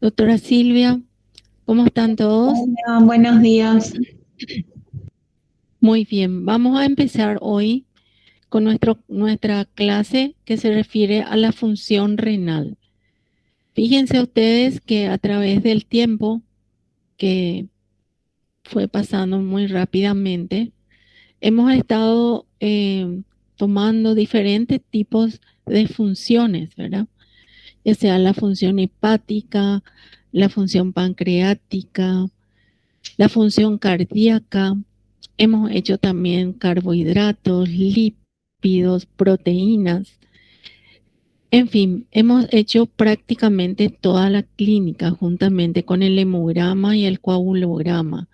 Doctora Silvia, ¿cómo están todos? Hola, buenos días. Muy bien, vamos a empezar hoy con nuestra clase que se refiere a la función renal. Fíjense ustedes que a través del tiempo que fue pasando muy rápidamente, hemos estado tomando diferentes tipos de funciones, ¿verdad? Ya sea la función hepática, la función pancreática, la función cardíaca. Hemos hecho también carbohidratos, lípidos, proteínas. En fin, hemos hecho prácticamente toda la clínica juntamente con el hemograma y el coagulograma,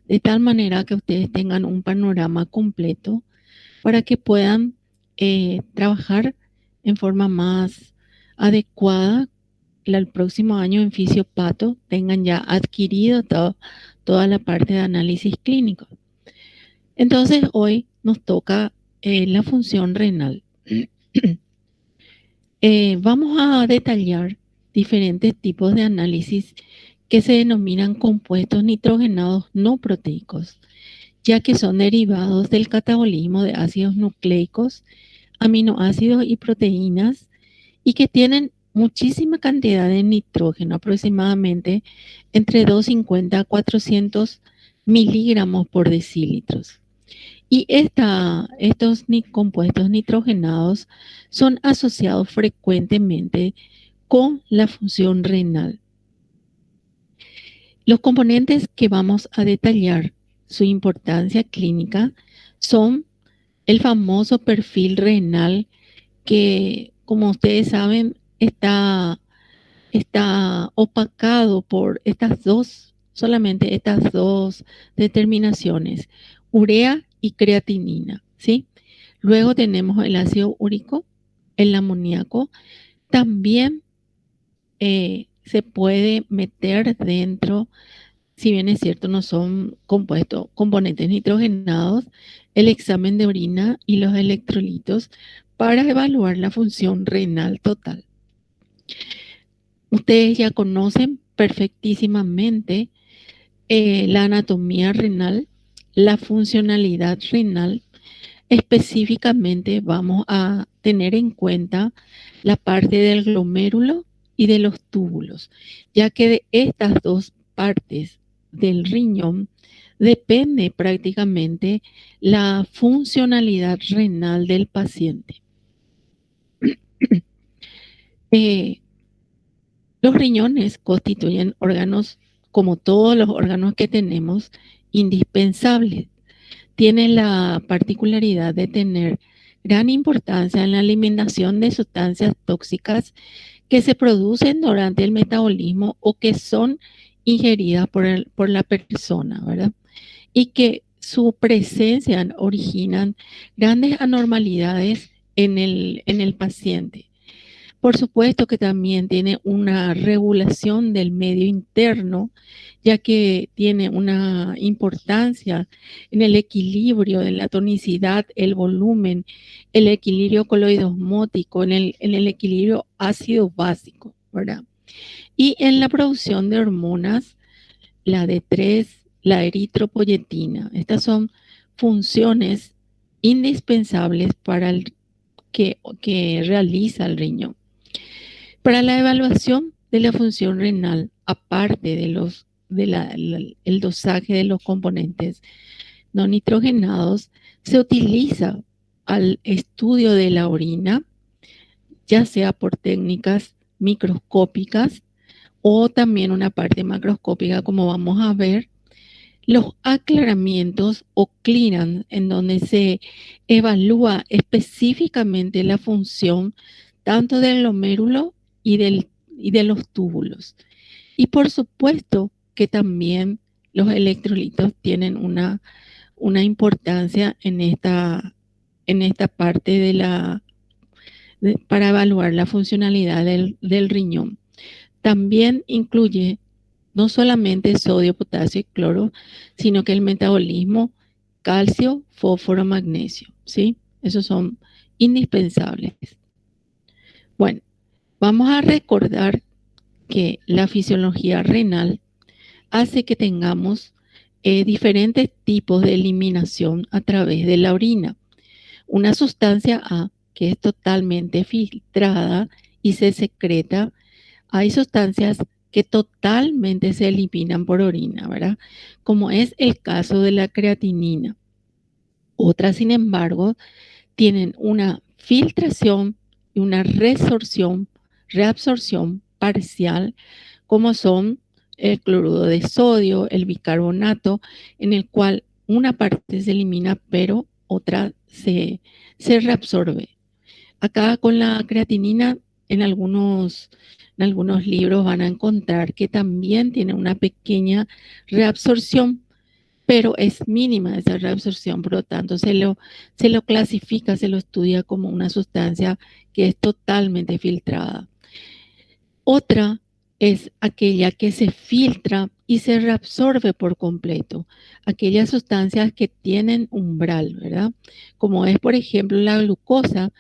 de tal manera que ustedes tengan un panorama completo para que puedan trabajar en forma más adecuada el próximo año en fisiopato, tengan ya adquirido toda la parte de análisis clínico. Entonces hoy nos toca la función renal. Vamos a detallar diferentes tipos de análisis que se denominan compuestos nitrogenados no proteicos, ya que son derivados del catabolismo de ácidos nucleicos, aminoácidos y proteínas, y que tienen muchísima cantidad de nitrógeno, aproximadamente entre 250 a 400 miligramos por decilitros. Y estos compuestos nitrogenados son asociados frecuentemente con la función renal. Los componentes que vamos a detallar su importancia clínica son el famoso perfil renal que, como ustedes saben, está opacado por solamente estas dos determinaciones, urea y creatinina, ¿sí? Luego tenemos el ácido úrico, el amoníaco. También se puede meter dentro, si bien es cierto, no son componentes nitrogenados, el examen de orina y los electrolitos para evaluar la función renal total. Ustedes ya conocen perfectísimamente la anatomía renal, la funcionalidad renal. Específicamente vamos a tener en cuenta la parte del glomérulo y de los túbulos, ya que de estas dos partes del riñón depende prácticamente la funcionalidad renal del paciente. Eh, los riñones constituyen órganos, como todos los órganos que tenemos, indispensables. Tienen la particularidad de tener gran importancia en la eliminación de sustancias tóxicas que se producen durante el metabolismo o que son ingeridas por la persona, ¿verdad? Y que su presencia originan grandes anormalidades en el paciente. Por supuesto que también tiene una regulación del medio interno, ya que tiene una importancia en el equilibrio de la tonicidad, el volumen, el equilibrio coloidosmótico, en el equilibrio ácido-básico, ¿verdad? Y en la producción de hormonas, la D3, la eritropoyetina. Estas son funciones indispensables para el que realiza el riñón. Para la evaluación de la función renal, aparte el dosaje de los componentes no nitrogenados, se utiliza al estudio de la orina, ya sea por técnicas microscópicas o también una parte macroscópica, como vamos a ver, los aclaramientos o clearance, en donde se evalúa específicamente la función tanto del glomérulo y de los túbulos. Y por supuesto que también los electrolitos tienen una importancia en esta parte para evaluar la funcionalidad del riñón. También incluye no solamente sodio, potasio y cloro, sino que el metabolismo, calcio, fósforo, magnesio, ¿sí? Esos son indispensables. Bueno, vamos a recordar que la fisiología renal hace que tengamos diferentes tipos de eliminación a través de la orina. Una sustancia A que es totalmente filtrada y se secreta. Hay sustancias que totalmente se eliminan por orina, ¿verdad? Como es el caso de la creatinina. Otras, sin embargo, tienen una filtración y una reabsorción parcial, como son el cloruro de sodio, el bicarbonato, en el cual una parte se elimina, pero otra se reabsorbe. Acá con la creatinina, en algunos libros van a encontrar que también tiene una pequeña reabsorción, pero es mínima esa reabsorción, por lo tanto se lo clasifica, se lo estudia como una sustancia que es totalmente filtrada. Otra es aquella que se filtra y se reabsorbe por completo, aquellas sustancias que tienen umbral, ¿verdad? Como es, por ejemplo, la glucosa,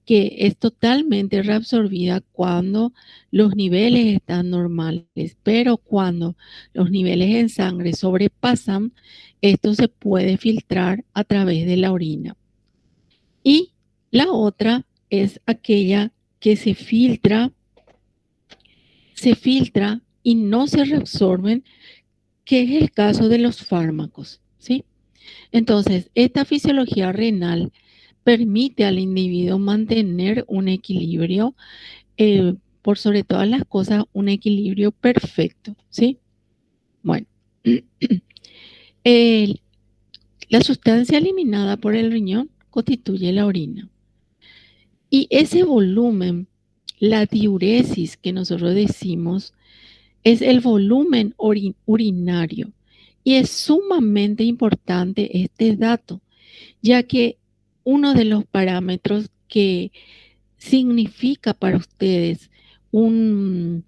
que es totalmente reabsorbida cuando los niveles están normales, pero cuando los niveles en sangre sobrepasan, esto se puede filtrar a través de la orina. Y la otra es aquella que se filtra y no se reabsorben, que es el caso de los fármacos, ¿sí? Entonces, esta fisiología renal permite al individuo mantener un equilibrio, por sobre todas las cosas, un equilibrio perfecto, ¿sí? Bueno, la sustancia eliminada por el riñón constituye la orina. Y ese volumen, la diuresis que nosotros decimos, es el volumen urinario. Y es sumamente importante este dato, ya que uno de los parámetros que significa para ustedes una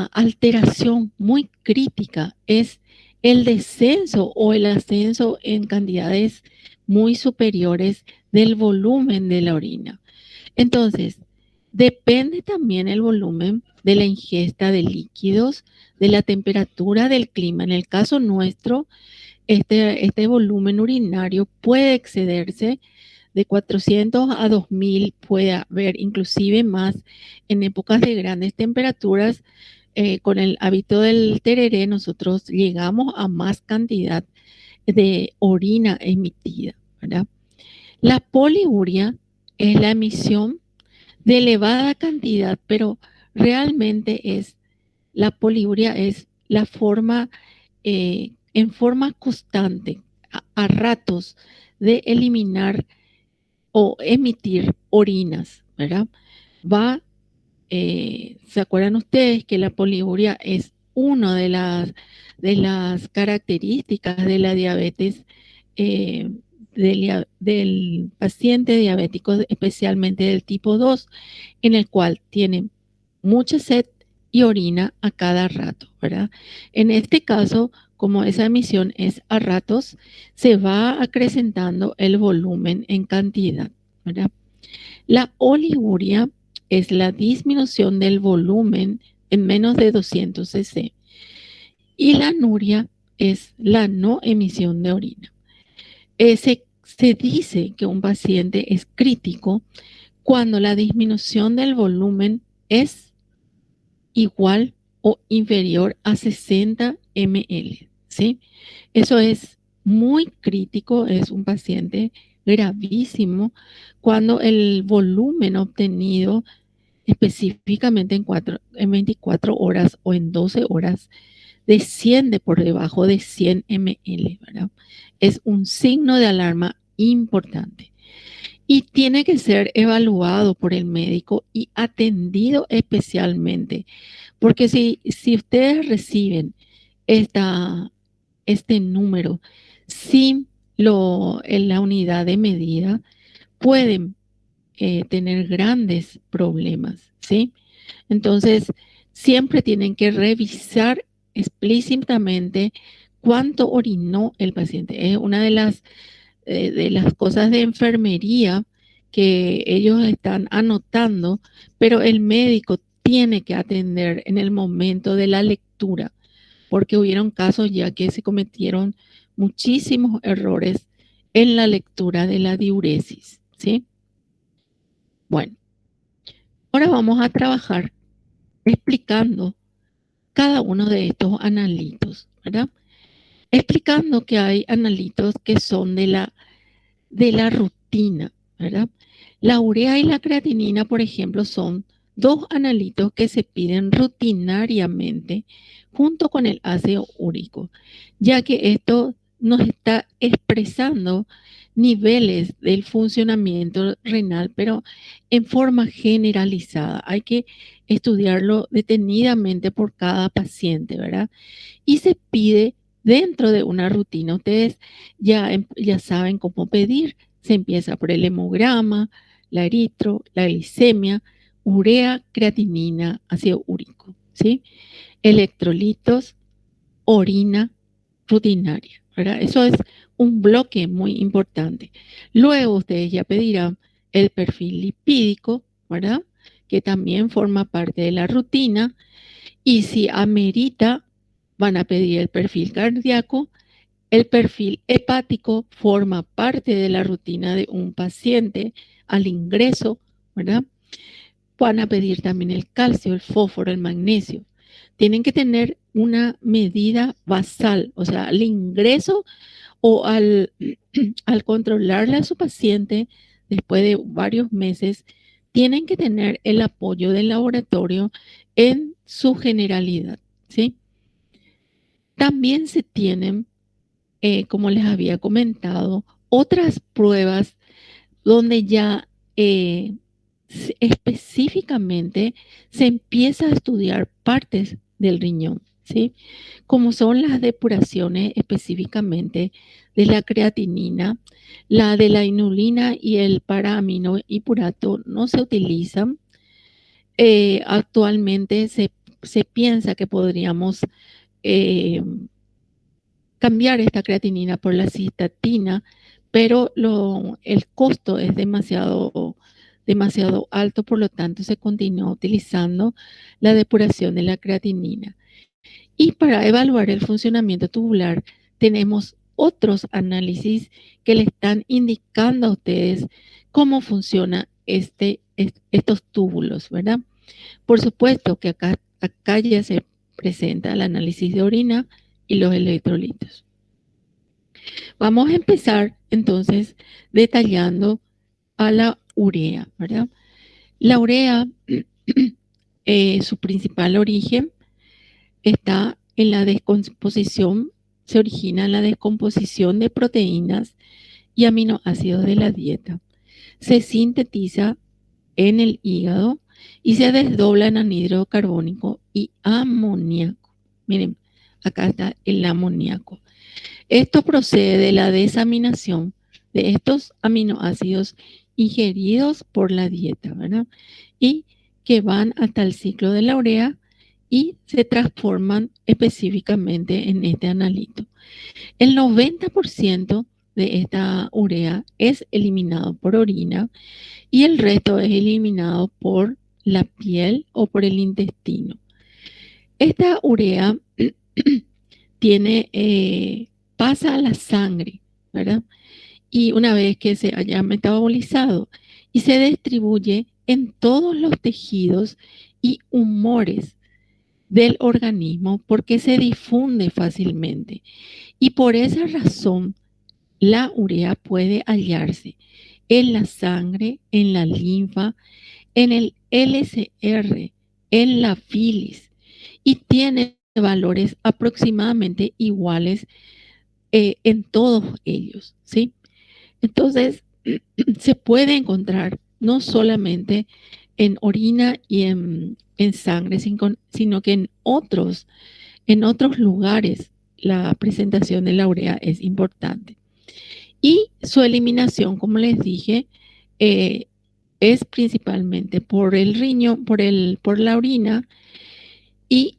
alteración muy crítica es el descenso o el ascenso en cantidades muy superiores del volumen de la orina. Entonces, depende también el volumen de la ingesta de líquidos, de la temperatura del clima. En el caso nuestro, este volumen urinario puede excederse de 400 a 2000, puede haber inclusive más en épocas de grandes temperaturas. Con el hábito del tereré, nosotros llegamos a más cantidad de orina emitida, ¿verdad? La poliuria es la emisión de elevada cantidad, pero realmente la poliuria es la forma, en forma constante, a ratos, de eliminar o emitir orinas, ¿verdad? ¿Se acuerdan ustedes que la poliuria es una de las características de la diabetes, del paciente diabético, especialmente del tipo 2, en el cual tiene mucha sed y orina a cada rato, ¿verdad? En este caso, como esa emisión es a ratos, se va acrecentando el volumen en cantidad, ¿verdad? La oliguria es la disminución del volumen en menos de 200 cc y la anuria es la no emisión de orina. Se dice que un paciente es crítico cuando la disminución del volumen es igual o inferior a 60 ml, ¿sí? Eso es muy crítico, es un paciente gravísimo cuando el volumen obtenido específicamente en 24 horas o en 12 horas desciende por debajo de 100 ml, ¿verdad? Es un signo de alarma importante y tiene que ser evaluado por el médico y atendido especialmente, porque si ustedes reciben este número sin la unidad de medida, pueden tener grandes problemas, ¿sí? Entonces, siempre tienen que revisar explícitamente cuánto orinó el paciente. Es una de las cosas de enfermería que ellos están anotando, pero el médico tiene que atender en el momento de la lectura, porque hubieron casos ya que se cometieron muchísimos errores en la lectura de la diuresis, ¿sí? Bueno, ahora vamos a trabajar explicando cada uno de estos analitos, ¿verdad? Explicando que hay analitos que son de la rutina, ¿verdad? La urea y la creatinina, por ejemplo, son dos analitos que se piden rutinariamente junto con el ácido úrico, ya que esto nos está expresando niveles del funcionamiento renal, pero en forma generalizada. Hay que estudiarlo detenidamente por cada paciente, ¿verdad? Y se pide dentro de una rutina. Ustedes ya saben cómo pedir. Se empieza por el hemograma, la eritro, la glicemia, urea, creatinina, ácido úrico, ¿sí? Electrolitos, orina rutinaria, ¿verdad? Eso es un bloque muy importante. Luego ustedes ya pedirán el perfil lipídico, ¿verdad? Que también forma parte de la rutina. Y si amerita, van a pedir el perfil cardíaco. El perfil hepático forma parte de la rutina de un paciente al ingreso, ¿verdad? Van a pedir también el calcio, el fósforo, el magnesio. Tienen que tener una medida basal, o sea, al ingreso o al controlarle a su paciente después de varios meses, tienen que tener el apoyo del laboratorio en su generalidad, ¿sí? También se tienen, como les había comentado, otras pruebas donde ya específicamente se empieza a estudiar partes del riñón, ¿sí? Como son las depuraciones específicamente de la creatinina, la de la inulina y el paraaminohipurato no se utilizan. Actualmente se piensa que podríamos eh, cambiar esta creatinina por la cistatina, pero el costo es demasiado alto, por lo tanto se continúa utilizando la depuración de la creatinina. Y para evaluar el funcionamiento tubular tenemos otros análisis que le están indicando a ustedes cómo funciona estos túbulos, ¿verdad? Por supuesto que acá ya se presenta el análisis de orina y los electrolitos. Vamos a empezar entonces detallando a la urea, ¿verdad? La urea, su principal origen está en la descomposición, se origina en la descomposición de proteínas y aminoácidos de la dieta. Se sintetiza en el hígado y se desdobla en anhídrido carbónico y amoníaco. Miren, acá está el amoníaco. Esto procede de la desaminación de estos aminoácidos ingeridos por la dieta, ¿verdad? Y que van hasta el ciclo de la urea y se transforman específicamente en este analito. El 90% de esta urea es eliminado por orina y el resto es eliminado por la piel o por el intestino. Esta urea pasa a la sangre, ¿verdad? Y una vez que se haya metabolizado y se distribuye en todos los tejidos y humores del organismo porque se difunde fácilmente. Y por esa razón, la urea puede hallarse en la sangre, en la linfa, en el LCR, en la filis y tiene valores aproximadamente iguales en todos ellos, ¿sí? Entonces, se puede encontrar no solamente en orina y en sangre, sino que en otros lugares la presentación de la urea es importante. Y su eliminación, como les dije, eh, es principalmente por el riñón, por la orina y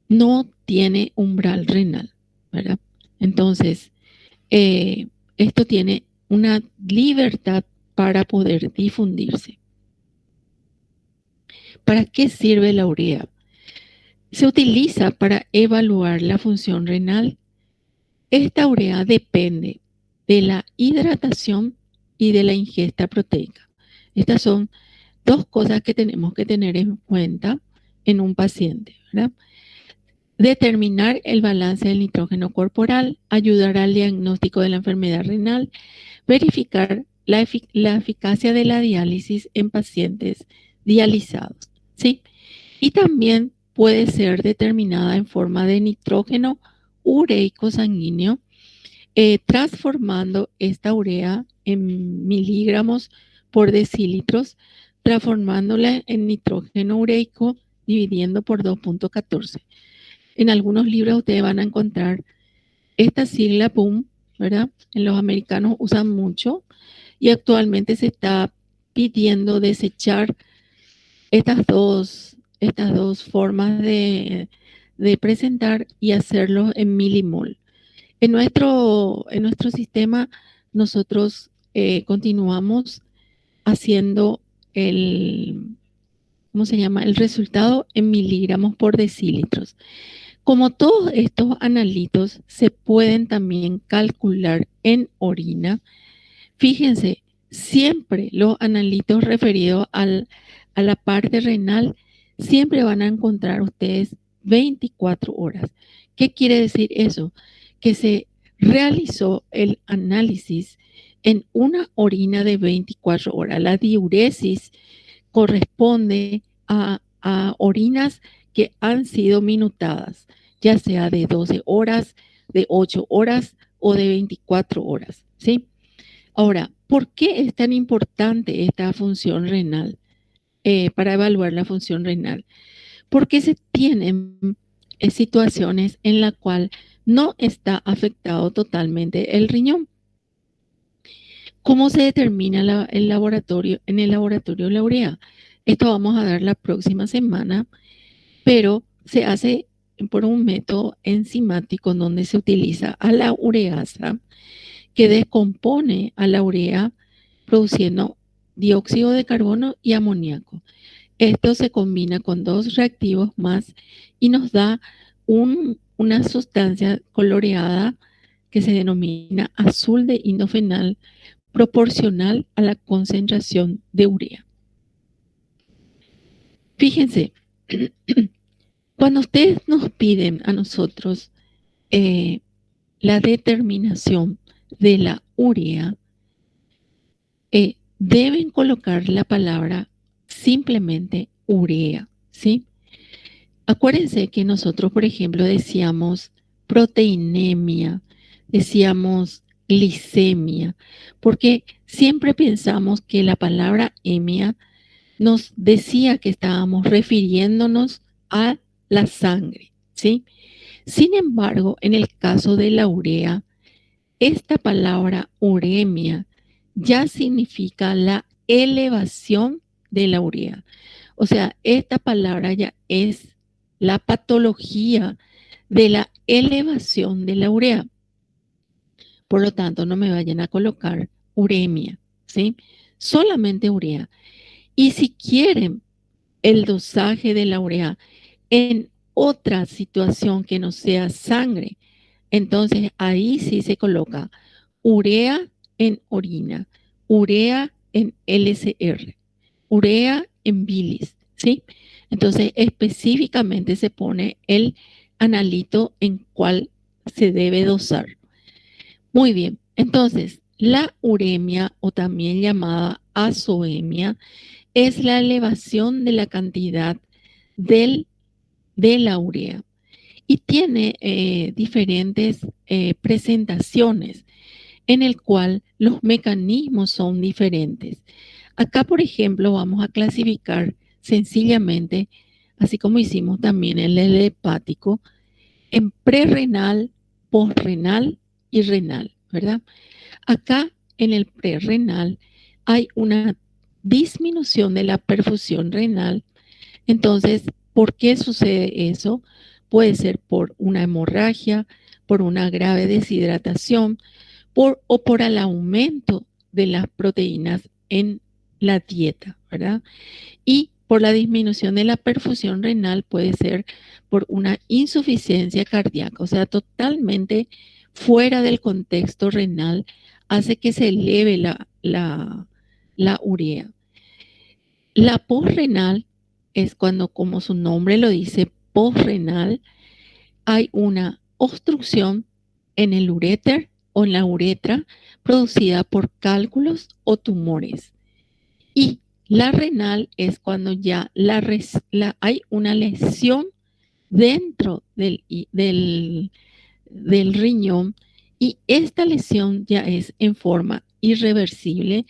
no tiene umbral renal, ¿verdad? Entonces, esto tiene una libertad para poder difundirse. ¿Para qué sirve la urea? Se utiliza para evaluar la función renal. Esta urea depende de la hidratación y de la ingesta proteica. Estas son dos cosas que tenemos que tener en cuenta en un paciente, ¿verdad? Determinar el balance del nitrógeno corporal, ayudar al diagnóstico de la enfermedad renal, verificar la eficacia de la diálisis en pacientes dializados, ¿sí? Y también puede ser determinada en forma de nitrógeno ureico sanguíneo, transformando esta urea en miligramos por decilitros, transformándola en nitrógeno ureico, dividiendo por 2.14. En algunos libros ustedes van a encontrar esta sigla PUM, ¿verdad? En los americanos usan mucho y actualmente se está pidiendo desechar estas dos formas de presentar y hacerlo en milimol. En nuestro sistema nosotros continuamos haciendo ¿cómo se llama? El resultado en miligramos por decilitros. Como todos estos analitos se pueden también calcular en orina, fíjense, siempre los analitos referidos a la parte renal, siempre van a encontrar ustedes 24 horas. ¿Qué quiere decir eso? Que se realizó el análisis en una orina de 24 horas. La diuresis corresponde a orinas que han sido minutadas, ya sea de 12 horas, de 8 horas o de 24 horas, ¿sí? Ahora, ¿por qué es tan importante esta función renal? Para evaluar la función renal. Porque se tienen situaciones en las cuales no está afectado totalmente el riñón. ¿Cómo se determina en el laboratorio la urea? Esto vamos a dar la próxima semana, pero se hace por un método enzimático donde se utiliza a la ureasa que descompone a la urea produciendo dióxido de carbono y amoníaco. Esto se combina con dos reactivos más y nos da una sustancia coloreada que se denomina azul de indofenal proporcional a la concentración de urea. Fíjense, cuando ustedes nos piden a nosotros la determinación de la urea, deben colocar la palabra simplemente urea, ¿sí? Acuérdense que nosotros, por ejemplo, decíamos proteinemia, decíamos glicemia, porque siempre pensamos que la palabra emia nos decía que estábamos refiriéndonos a la sangre, ¿sí? Sin embargo, en el caso de la urea, esta palabra uremia ya significa la elevación de la urea. O sea, esta palabra ya es la patología de la elevación de la urea. Por lo tanto, no me vayan a colocar uremia, ¿sí? Solamente urea. Y si quieren el dosaje de la urea en otra situación que no sea sangre, entonces ahí sí se coloca urea en orina, urea en LCR, urea en bilis, ¿sí? Entonces específicamente se pone el analito en cuál se debe dosar. Muy bien, entonces la uremia o también llamada azoemia es la elevación de la cantidad de la urea y tiene diferentes presentaciones en el cual los mecanismos son diferentes. Acá, por ejemplo, vamos a clasificar sencillamente, así como hicimos también en el hepático, en prerrenal, posrenal y renal, ¿verdad? Acá en el prerrenal hay una disminución de la perfusión renal. Entonces, ¿por qué sucede eso? Puede ser por una hemorragia, por una grave deshidratación, o por el aumento de las proteínas en la dieta, ¿verdad? Y por la disminución de la perfusión renal, puede ser por una insuficiencia cardíaca, o sea, totalmente fuera del contexto renal, hace que se eleve la urea. La posrenal es cuando, como su nombre lo dice, posrenal, hay una obstrucción en el uréter o en la uretra producida por cálculos o tumores. Y la renal es cuando ya hay una lesión dentro del riñón, y esta lesión ya es en forma irreversible,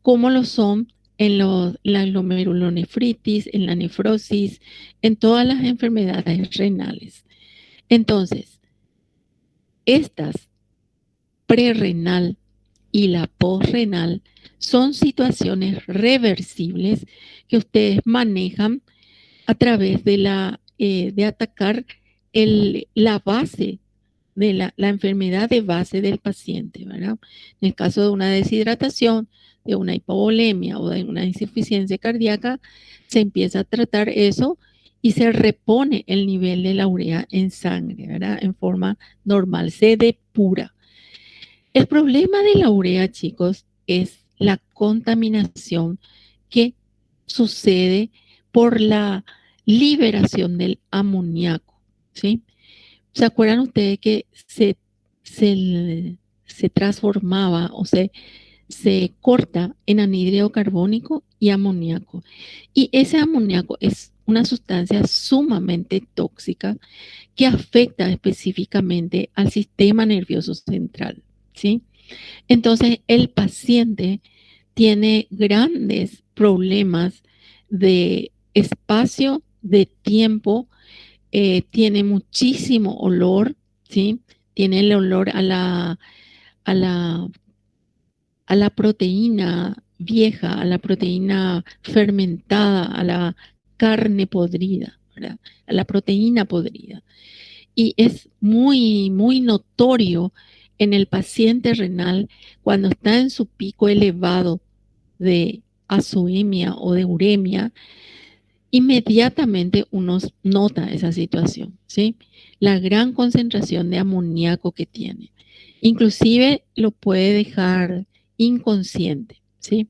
como lo son en la glomerulonefritis, en la nefrosis, en todas las enfermedades renales. Entonces, estas prerrenal y la posrenal son situaciones reversibles que ustedes manejan a través de atacar la base de la enfermedad de base del paciente, ¿verdad? En el caso de una deshidratación, de una hipovolemia o de una insuficiencia cardíaca, se empieza a tratar eso y se repone el nivel de la urea en sangre, ¿verdad? En forma normal, se depura. El problema de la urea, chicos, es la contaminación que sucede por la liberación del amoníaco, ¿sí? ¿Se acuerdan ustedes que se transformaba o se corta en anhídrido carbónico y amoníaco? Y ese amoníaco es una sustancia sumamente tóxica que afecta específicamente al sistema nervioso central, ¿sí? Entonces, el paciente tiene grandes problemas de espacio, de tiempo, tiene muchísimo olor, ¿sí? Tiene el olor a la, a la proteína vieja, a la proteína fermentada, a la carne podrida, ¿verdad? A la proteína podrida. Y es muy, muy notorio en el paciente renal cuando está en su pico elevado de azoemia o de uremia. Inmediatamente uno nota esa situación, ¿sí? La gran concentración de amoníaco que tiene. Inclusive lo puede dejar inconsciente, ¿sí?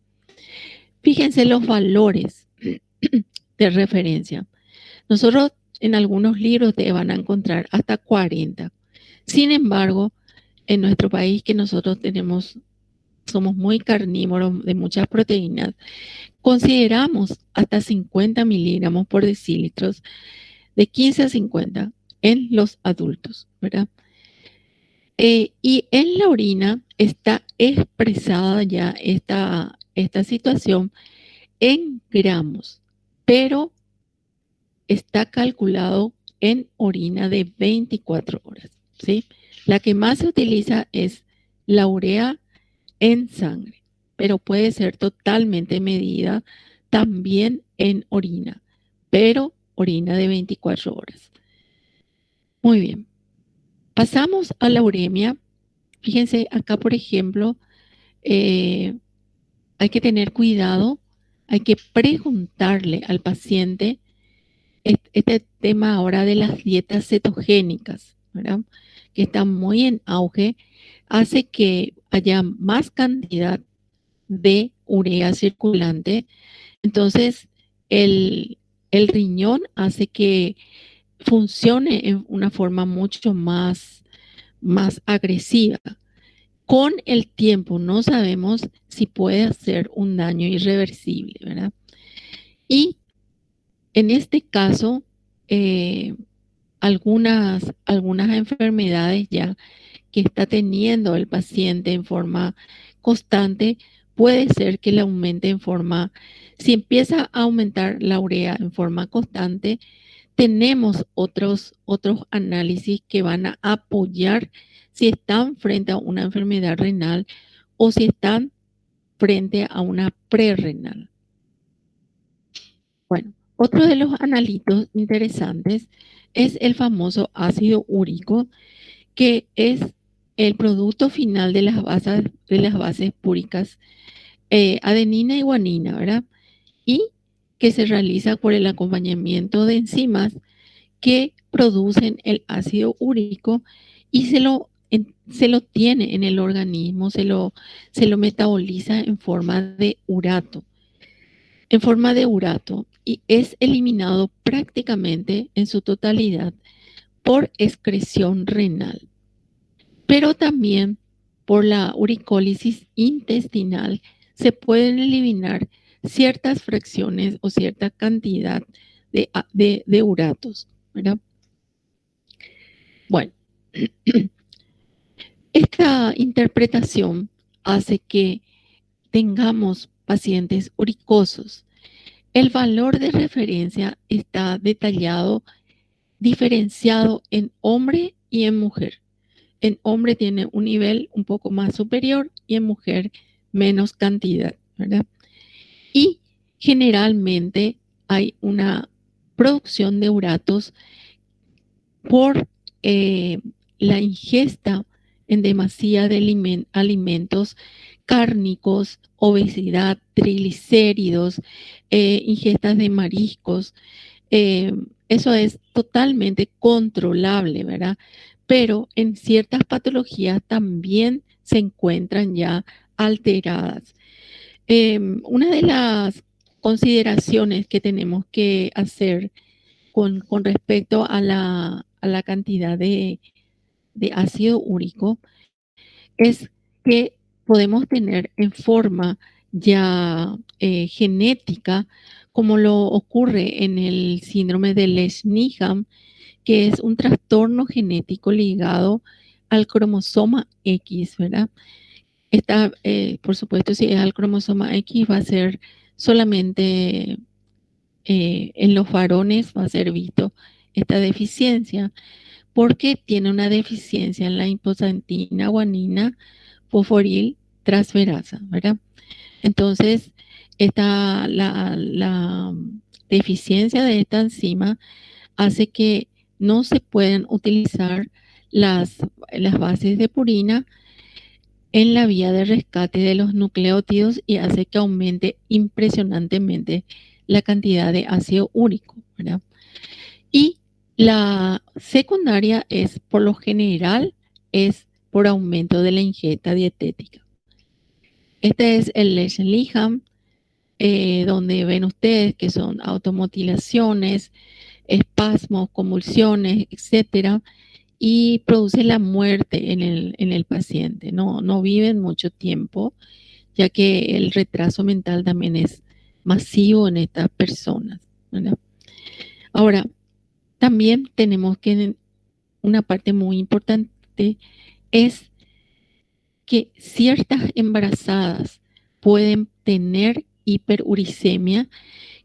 Fíjense los valores de referencia. Nosotros en algunos libros te van a encontrar hasta 40. Sin embargo, en nuestro país, que nosotros somos muy carnívoros de muchas proteínas, consideramos hasta 50 miligramos por decilitros, de 15 a 50 en los adultos, ¿verdad? Y en la orina está expresada ya esta situación en gramos, pero está calculado en orina de 24 horas, ¿sí? La que más se utiliza es la urea en sangre, pero puede ser totalmente medida también en orina, pero orina de 24 horas. Muy bien. Pasamos a la uremia. Fíjense, acá, por ejemplo, hay que tener cuidado, hay que preguntarle al paciente este tema ahora de las dietas cetogénicas, ¿verdad? Que están muy en auge, hace que haya más cantidad de urea circulante. Entonces, el riñón hace que funcione en una forma mucho más agresiva. Con el tiempo no sabemos si puede hacer un daño irreversible, ¿verdad? Y en este caso, algunas enfermedades ya que está teniendo el paciente en forma constante, puede ser que le aumente si empieza a aumentar la urea en forma constante, tenemos otros análisis que van a apoyar si están frente a una enfermedad renal o si están frente a una prerrenal. Bueno, otro de los analitos interesantes es el famoso ácido úrico, que es el producto final de las bases púricas, adenina y guanina, ¿verdad? Y que se realiza por el acompañamiento de enzimas que producen el ácido úrico y se lo tiene en el organismo, se lo metaboliza en forma de urato. En forma de urato y es eliminado prácticamente en su totalidad por excreción renal, pero también por la uricólisis intestinal se pueden eliminar ciertas fracciones o cierta cantidad de uratos, ¿verdad? Bueno, esta interpretación hace que tengamos pacientes uricosos. El valor de referencia está detallado, diferenciado en hombre y en mujer. En hombre tiene un nivel un poco más superior y en mujer menos cantidad, ¿verdad? Y generalmente hay una producción de uratos por la ingesta en demasía de alimentos cárnicos, obesidad, triglicéridos, ingestas de mariscos. Eso es totalmente controlable, ¿verdad? Pero en ciertas patologías también se encuentran ya alteradas. Una de las consideraciones que tenemos que hacer con respecto a la cantidad de ácido úrico es que podemos tener en forma ya genética, como lo ocurre en el síndrome de Lesch-Nyhan, que es un trastorno genético ligado al cromosoma X, ¿verdad? Esta, por supuesto, si es al cromosoma X, va a ser solamente en los varones, va a ser visto esta deficiencia, porque tiene una deficiencia en la hipoxantina guanina fosforil transferasa, ¿verdad? Entonces, la deficiencia de esta enzima hace que no se puedan utilizar las bases de purina en la vía de rescate de los nucleótidos y hace que aumente impresionantemente la cantidad de ácido úrico, ¿verdad? Y la secundaria es, por lo general, es por aumento de la ingesta dietética. Este es el Lesch-Nyhan, donde ven ustedes que son automutilaciones, espasmos, convulsiones, etcétera, y produce la muerte en el paciente. No viven mucho tiempo, ya que el retraso mental también es masivo en estas personas, ¿verdad? Ahora, también tenemos que una parte muy importante es que ciertas embarazadas pueden tener hiperuricemia,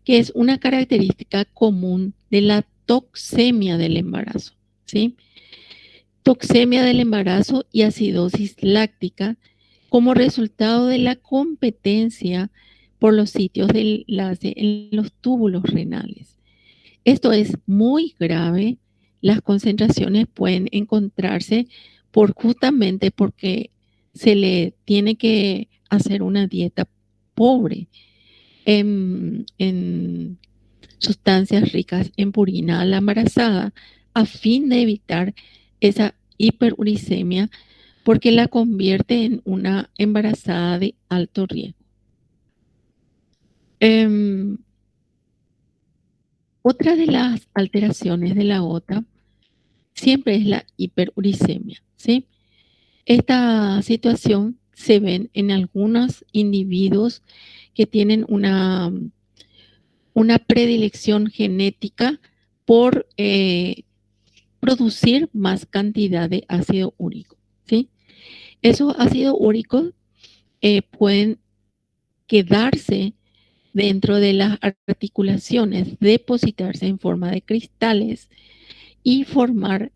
que es una característica común de la toxemia del embarazo, ¿sí? Toxemia del embarazo y acidosis láctica como resultado de la competencia por los sitios del enlace en los túbulos renales. Esto es muy grave. Las concentraciones pueden encontrarse justamente porque se le tiene que hacer una dieta pobre en sustancias ricas en purina a la embarazada a fin de evitar esa hiperuricemia porque la convierte en una embarazada de alto riesgo. Otra de las alteraciones de la gota siempre es la hiperuricemia, ¿sí? Esta situación se ven en algunos individuos que tienen una predilección genética por producir más cantidad de ácido úrico, ¿sí? Esos ácidos úricos pueden quedarse dentro de las articulaciones, depositarse en forma de cristales y formar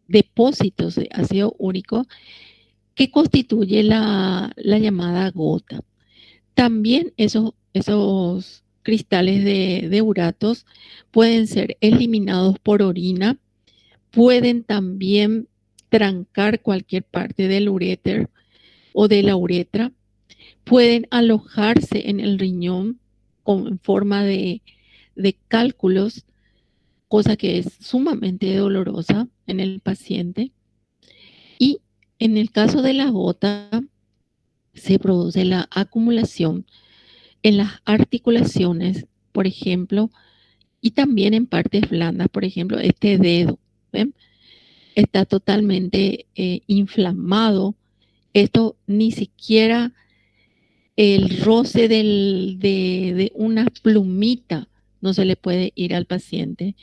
depósitos de ácido úrico que constituye la llamada gota. También esos cristales de uratos pueden ser eliminados por orina, pueden también trancar cualquier parte del uréter o de la uretra, pueden alojarse en el riñón en forma de cálculos, cosa que es sumamente dolorosa en el paciente. Y en el caso de la gota, se produce la acumulación en las articulaciones, por ejemplo, y también en partes blandas, por ejemplo, este dedo, ¿ven? Está totalmente inflamado. Esto ni siquiera el roce de una plumita no se le puede ir al paciente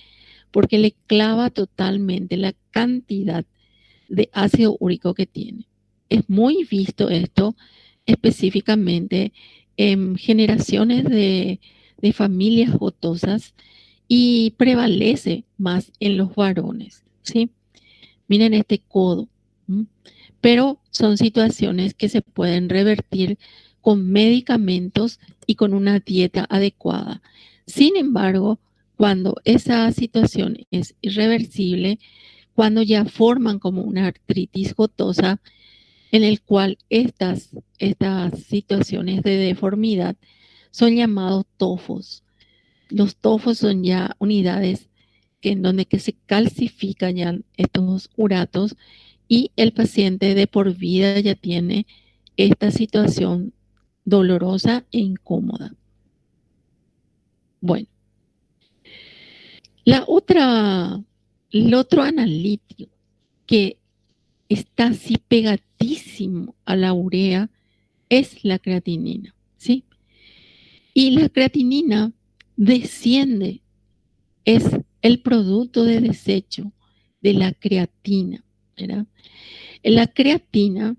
porque le clava totalmente la cantidad de ácido úrico que tiene. Es muy visto esto específicamente en generaciones de familias gotosas y prevalece más en los varones, ¿sí? Miren este codo, ¿m? Pero son situaciones que se pueden revertir con medicamentos y con una dieta adecuada. Sin embargo, cuando esa situación es irreversible, cuando ya forman como una artritis gotosa, en el cual estas situaciones de deformidad son llamados tofos. Los tofos son ya unidades en donde que se calcifican ya estos uratos y el paciente de por vida ya tiene esta situación dolorosa e incómoda. Bueno, el otro analítico que está así pegadísimo a la urea es la creatinina, ¿sí? Y la creatinina desciende, es el producto de desecho de la creatina, ¿verdad? La creatina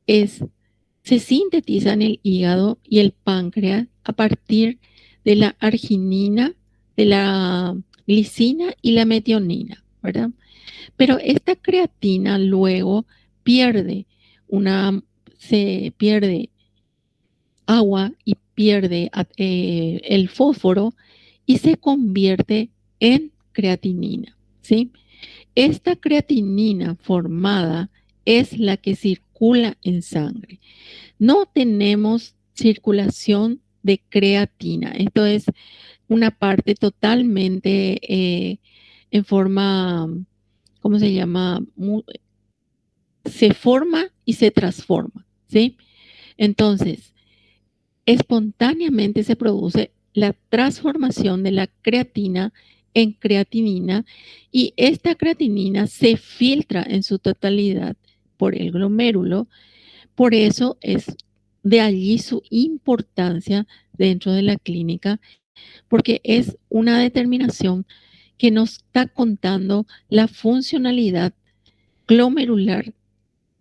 se sintetiza en el hígado y el páncreas a partir de la arginina, de la glicina y la metionina, ¿verdad? Pero esta creatina luego pierde se pierde agua y pierde el fósforo y se convierte en creatinina, ¿sí? Esta creatinina formada es la que circula en sangre. No tenemos circulación de creatina. Esto es una parte totalmente en forma, ¿cómo se llama? Se forma y se transforma, ¿sí? Entonces, espontáneamente se produce la transformación de la creatina en creatinina y esta creatinina se filtra en su totalidad por el glomérulo. Por eso es de allí su importancia dentro de la clínica, porque es una determinación que nos está contando la funcionalidad glomerular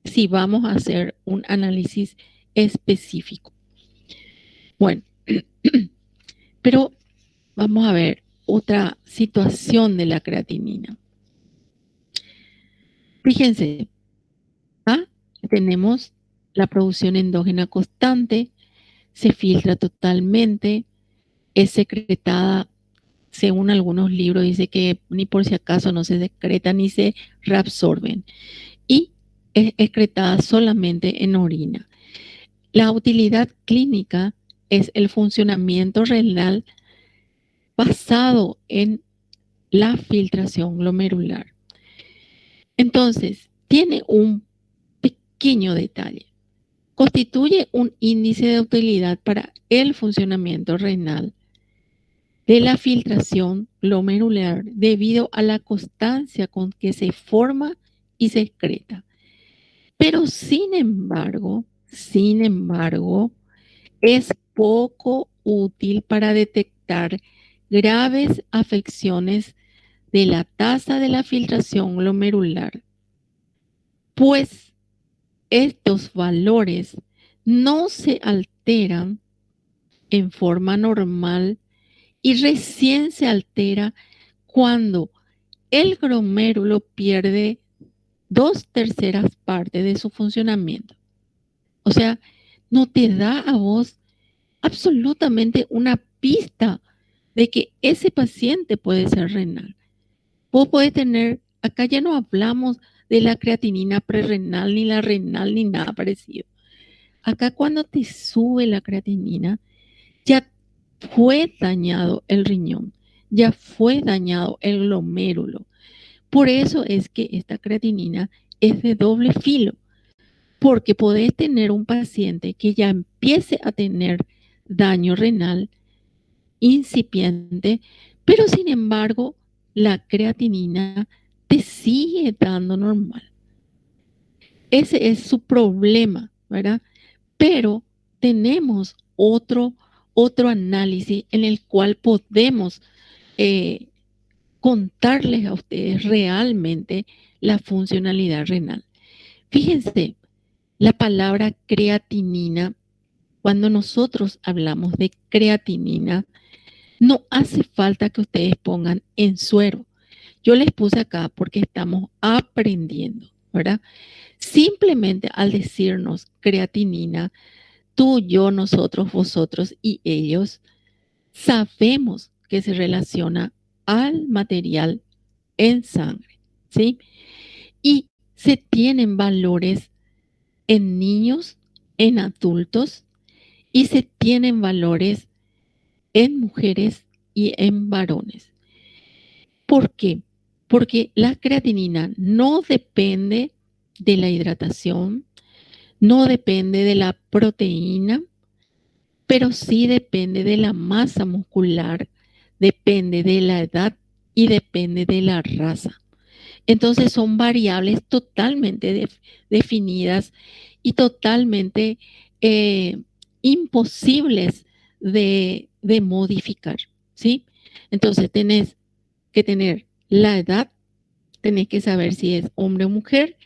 si vamos a hacer un análisis específico. Bueno, pero vamos a ver otra situación de la creatinina. Fíjense, tenemos la producción endógena constante, se filtra totalmente, es secretada, según algunos libros, dice que ni por si acaso no se secreta ni se reabsorben, y es excretada solamente en orina. La utilidad clínica es el funcionamiento renal basado en la filtración glomerular. Entonces, tiene un pequeño detalle. Constituye un índice de utilidad para el funcionamiento renal de la filtración glomerular debido a la constancia con que se forma y se excreta. Pero sin embargo, es poco útil para detectar graves afecciones de la tasa de la filtración glomerular, pues estos valores no se alteran en forma normal y recién se altera cuando el glomérulo pierde 2/3 partes de su funcionamiento. O sea, no te da a vos absolutamente una pista de que ese paciente puede ser renal. Vos podés tener, acá ya no hablamos de la creatinina prerrenal, ni la renal, ni nada parecido. Acá cuando te sube la creatinina, ya fue dañado el riñón, ya fue dañado el glomérulo. Por eso es que esta creatinina es de doble filo, porque podés tener un paciente que ya empiece a tener daño renal incipiente, pero sin embargo la creatinina te sigue dando normal. Ese es su problema, ¿verdad? Pero tenemos otro análisis en el cual podemos eh, contarles a ustedes realmente la funcionalidad renal. Fíjense, la palabra creatinina, cuando nosotros hablamos de creatinina, no hace falta que ustedes pongan en suero. Yo les puse acá porque estamos aprendiendo, ¿verdad? Simplemente al decirnos creatinina, tú, yo, nosotros, vosotros y ellos, sabemos que se relaciona al material en sangre, ¿sí? Y se tienen valores en niños, en adultos y se tienen valores en mujeres y en varones. ¿Por qué? Porque la creatinina no depende de la hidratación, no depende de la proteína, pero sí depende de la masa muscular, depende de la edad y depende de la raza. Entonces son variables totalmente definidas y totalmente eh, imposibles de modificar, ¿sí? Entonces tenés que tener la edad, tenés que saber si es hombre o mujer,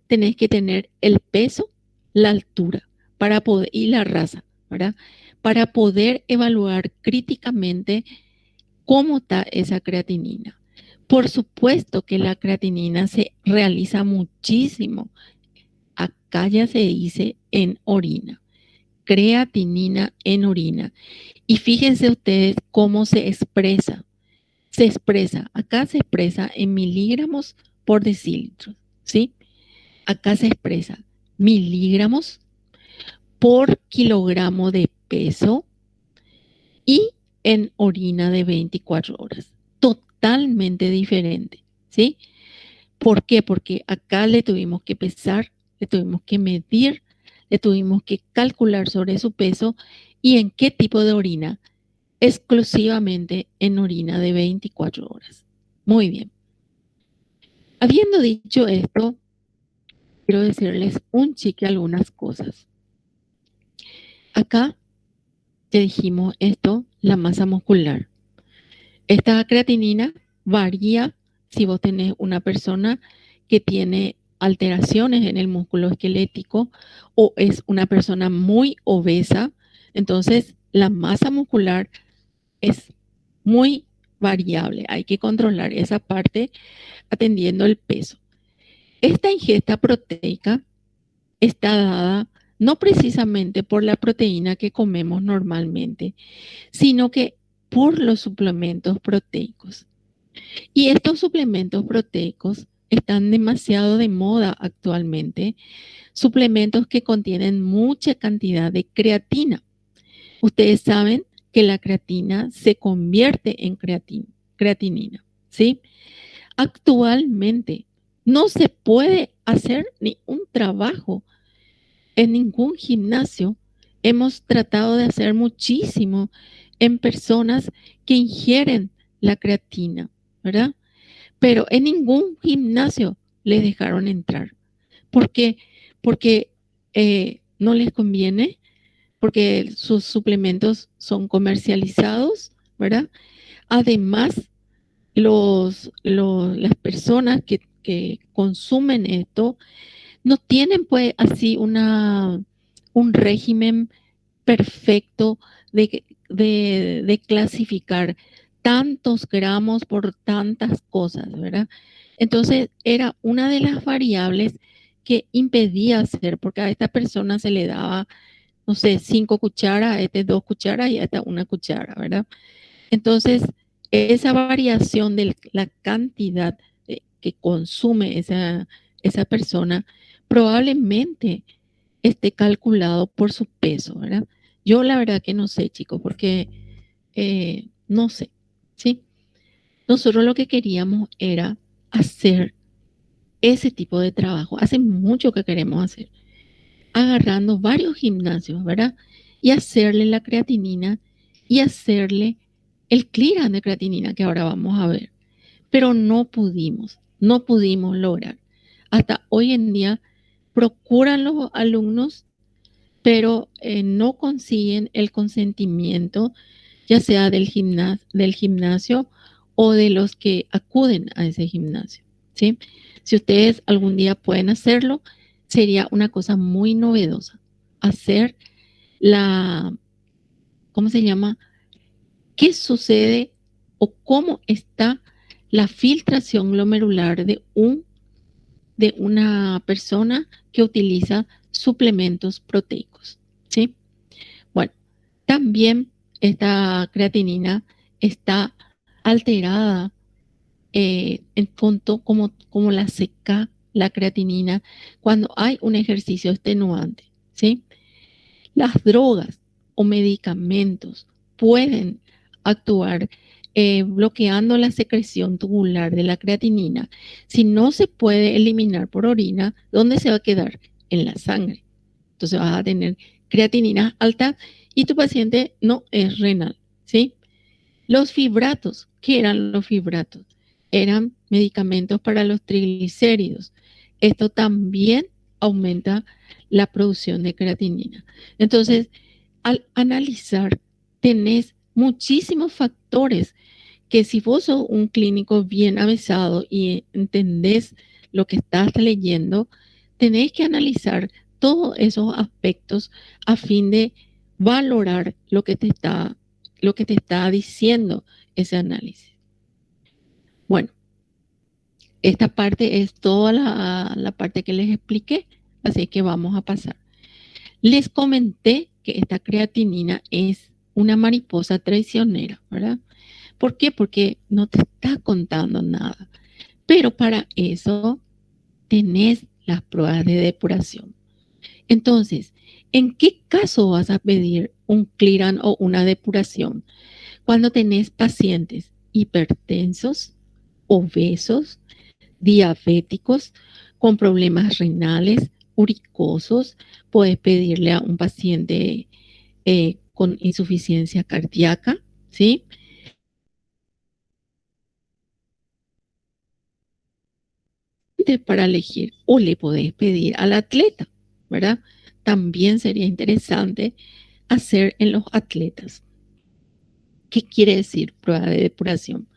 tenés que tener el peso, la altura para poder, y la raza, ¿verdad? Para poder evaluar críticamente cómo está esa creatinina. Por supuesto que la creatinina se realiza muchísimo. Acá ya se dice en orina. Creatinina en orina. Y fíjense ustedes cómo se expresa. Se expresa, acá se expresa en miligramos por decilitro, ¿sí? Acá se expresa miligramos por kilogramo de peso y en orina de 24 horas. Totalmente diferente, ¿sí? ¿Por qué? Porque acá le tuvimos que pesar, le tuvimos que medir, le tuvimos que calcular sobre su peso y en qué tipo de orina. Exclusivamente en orina de 24 horas. Muy bien. Habiendo dicho esto, quiero decirles un chique algunas cosas. Acá te dijimos esto, la masa muscular. Esta creatinina varía si vos tenés una persona que tiene alteraciones en el músculo esquelético o es una persona muy obesa. Entonces, la masa muscular es muy variable. Hay que controlar esa parte atendiendo el peso. Esta ingesta proteica está dada no precisamente por la proteína que comemos normalmente, sino que por los suplementos proteicos. Y estos suplementos proteicos están demasiado de moda actualmente, suplementos que contienen mucha cantidad de creatina. Ustedes saben que la creatina se convierte en creatinina, ¿sí? Actualmente no se puede hacer ni un trabajo en ningún gimnasio. Hemos tratado de hacer muchísimo en personas que ingieren la creatina, ¿verdad? Pero en ningún gimnasio les dejaron entrar. ¿Por qué? Porque no les conviene, porque sus suplementos son comercializados, ¿verdad? Además, las personas que consumen esto no tienen pues así un régimen perfecto de clasificar tantos gramos por tantas cosas, ¿verdad? Entonces era una de las variables que impedía hacer, porque a esta persona se le daba, no sé, 5 cucharas, a este 2 cucharas y a esta 1 cuchara, ¿verdad? Entonces, esa variación de la cantidad que consume esa persona probablemente esté calculado por su peso, ¿verdad? Yo la verdad que no sé, chicos, porque no sé, ¿sí? Nosotros lo que queríamos era hacer ese tipo de trabajo. Hace mucho que queremos hacer, agarrando varios gimnasios, ¿verdad? Y hacerle la creatinina y hacerle el clearance de creatinina que ahora vamos a ver. Pero no pudimos lograr. Hasta hoy en día procuran los alumnos, pero no consiguen el consentimiento, ya sea del gimnasio o de los que acuden a ese gimnasio, ¿sí? Si ustedes algún día pueden hacerlo, sería una cosa muy novedosa. Hacer la, ¿cómo se llama? ¿Qué sucede o cómo está la filtración glomerular de una persona que utiliza suplementos proteicos? ¿Sí? Bueno, también esta creatinina está alterada en punto como la seca la creatinina cuando hay un ejercicio extenuante. ¿Sí? Las drogas o medicamentos pueden actuar bloqueando la secreción tubular de la creatinina. Si no se puede eliminar por orina, ¿dónde se va a quedar? En la sangre. Entonces vas a tener creatinina alta y tu paciente no es renal, ¿sí? Los fibratos, ¿qué eran los fibratos? Eran medicamentos para los triglicéridos. Esto también aumenta la producción de creatinina. Entonces, al analizar, tenés muchísimos factores que si vos sos un clínico bien avisado y entendés lo que estás leyendo, tenés que analizar todos esos aspectos a fin de valorar lo que te está diciendo ese análisis. Bueno, esta parte es toda la parte que les expliqué, así que vamos a pasar. Les comenté que esta creatinina es una mariposa traicionera, ¿verdad? ¿Por qué? Porque no te está contando nada. Pero para eso tenés las pruebas de depuración. Entonces, ¿en qué caso vas a pedir un clearance o una depuración? Cuando tenés pacientes hipertensos, obesos, diabéticos, con problemas renales, uricosos, puedes pedirle a un paciente con insuficiencia cardíaca, ¿sí? Para elegir o le podés pedir al atleta, ¿verdad? También sería interesante hacer en los atletas. ¿Qué quiere decir prueba de depuración?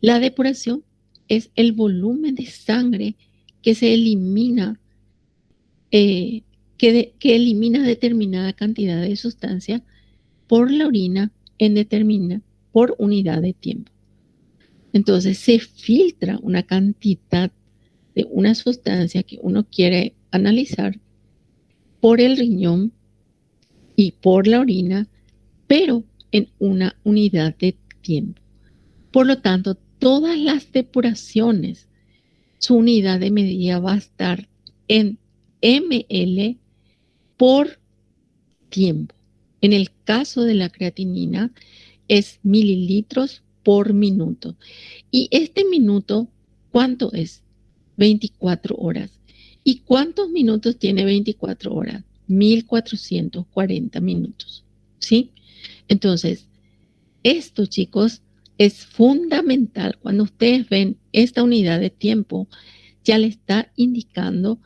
La depuración es el volumen de sangre que se elimina, que elimina determinada cantidad de sustancia por la orina por unidad de tiempo. Entonces se filtra una cantidad de una sustancia que uno quiere analizar por el riñón y por la orina, pero en una unidad de tiempo. Por lo tanto, todas las depuraciones, su unidad de medida va a estar en ml por tiempo. En el caso de la creatinina es mililitros por minuto. Y este minuto, ¿cuánto es? 24 horas. ¿Y cuántos minutos tiene 24 horas? 1440 minutos. ¿Sí? Entonces, esto, chicos, es fundamental. Cuando ustedes ven esta unidad de tiempo, ya le está indicando